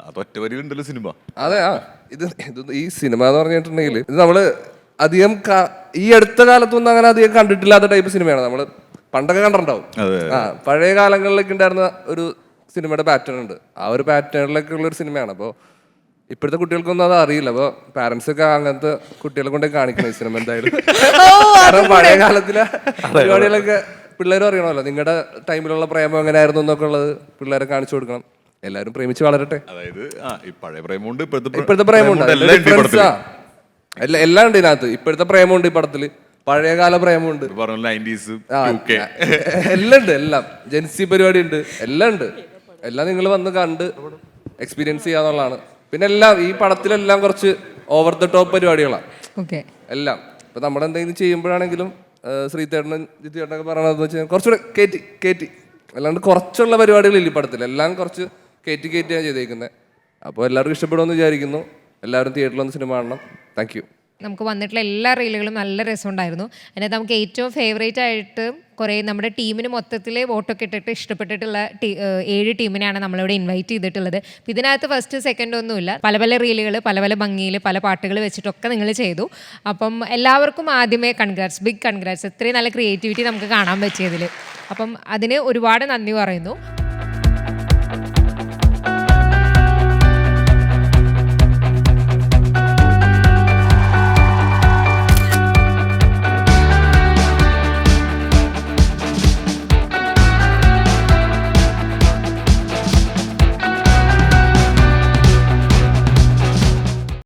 S1: അത് ഒറ്റ വരിയിലുണ്ടല്ലോ സിനിമ.
S3: അതെ, ഇത് ഈ സിനിമ എന്ന് പറഞ്ഞിട്ടുണ്ടെങ്കിൽ ഇത് നമ്മള് അധികം ഈ അടുത്ത കാലത്തൊന്നും അങ്ങനെ അധികം കണ്ടിട്ടില്ലാത്ത ടൈപ്പ് സിനിമയാണ്. നമ്മള് പണ്ടൊക്കെ കണ്ടിട്ടുണ്ടാവും. പഴയ കാലങ്ങളിലൊക്കെ ഉണ്ടായിരുന്ന ഒരു സിനിമയുടെ പാറ്റേൺ ഉണ്ട്. ആ ഒരു പാറ്റേണിലൊക്കെ ഉള്ള ഒരു സിനിമയാണ്. അപ്പോൾ ഇപ്പോഴത്തെ കുട്ടികൾക്കൊന്നും അത് അറിയില്ല. അപ്പോൾ പാരന്റ്സ് ഒക്കെ അങ്ങനത്തെ കുട്ടികളെ കൊണ്ടേ കാണിക്കണം ഈ സിനിമ എന്തായാലും. കാരണം പഴയ കാലത്തിലെ പരിപാടികളൊക്കെ പിള്ളേരും അറിയണമല്ലോ. നിങ്ങളുടെ ടൈമിലുള്ള പ്രേമം എങ്ങനെയായിരുന്നു എന്നൊക്കെ ഉള്ളത് പിള്ളേരെ കാണിച്ചു കൊടുക്കണം. എല്ലാവരും പ്രേമിച്ച് വളരട്ടെ.
S1: അതായത് പഴയ പ്രേമമുണ്ട്,
S3: ഇപ്പോഴത്തെ പ്രേമമുണ്ട്, എല്ലാം ഉണ്ട് ഇതിനകത്ത്. ഇപ്പോഴത്തെ പ്രേമമുണ്ട് ഈ പടത്തില്, പഴയകാല പ്രേമമുണ്ട്, എല്ലാം ഉണ്ട്. എല്ലാം ജെൻസി പരിപാടി ഉണ്ട്, എല്ലാം ഉണ്ട്. എല്ലാം നിങ്ങൾ വന്ന് കണ്ട് എക്സ്പീരിയൻസ് ചെയ്യാന്നുള്ളതാണ്. പിന്നെ എല്ലാം ഈ പടത്തിലെല്ലാം കുറച്ച് ഓവർ ദ ടോപ്പ് പരിപാടികളാണ് എല്ലാം. ഇപ്പൊ നമ്മളെന്തെങ്കിലും ചെയ്യുമ്പോഴാണെങ്കിലും ശ്രീതേട്ടനും ജിത്തേട്ടനൊക്കെ പറയണതെന്ന് വെച്ചാൽ കുറച്ചുകൂടെ കയറ്റി അല്ലാണ്ട് കുറച്ചുള്ള പരിപാടികളില്ല ഈ പടത്തിൽ. എല്ലാം കുറച്ച് കയറ്റിയാണ് ചെയ്തേക്കുന്നത്. അപ്പോൾ എല്ലാവർക്കും ഇഷ്ടപ്പെടുമെന്ന് വിചാരിക്കുന്നു. എല്ലാവരും തിയേറ്ററിൽ വന്ന് സിനിമ കാണണം. Thank you.
S6: നമുക്ക് വന്നിട്ടുള്ള എല്ലാ റീലുകളും നല്ല രസമുണ്ടായിരുന്നു. അതിനകത്ത് നമുക്ക് ഏറ്റവും ഫേവറേറ്റ് ആയിട്ട് കുറേ നമ്മുടെ ടീമിന് മൊത്തത്തിൽ വോട്ടൊക്കെ ഇട്ടിട്ട് ഇഷ്ടപ്പെട്ടിട്ടുള്ള 7 ടീമിനെയാണ് നമ്മളിവിടെ ഇൻവൈറ്റ് ചെയ്തിട്ടുള്ളത്. ഇതിനകത്ത് ഫസ്റ്റ് സെക്കൻഡ് ഒന്നുമില്ല. പല പല റീലുകൾ പല പല ഭംഗിയിൽ പല പാട്ടുകൾ വെച്ചിട്ടൊക്കെ നിങ്ങൾ ചെയ്തു. അപ്പം എല്ലാവർക്കും ആദ്യമേ ബിഗ് കൺഗ്രാറ്റ്സ്. ഇത്രയും നല്ല ക്രിയേറ്റിവിറ്റി നമുക്ക് കാണാൻ പറ്റിയതിൽ. അപ്പം അതിന് ഒരുപാട് നന്ദി പറയുന്നു.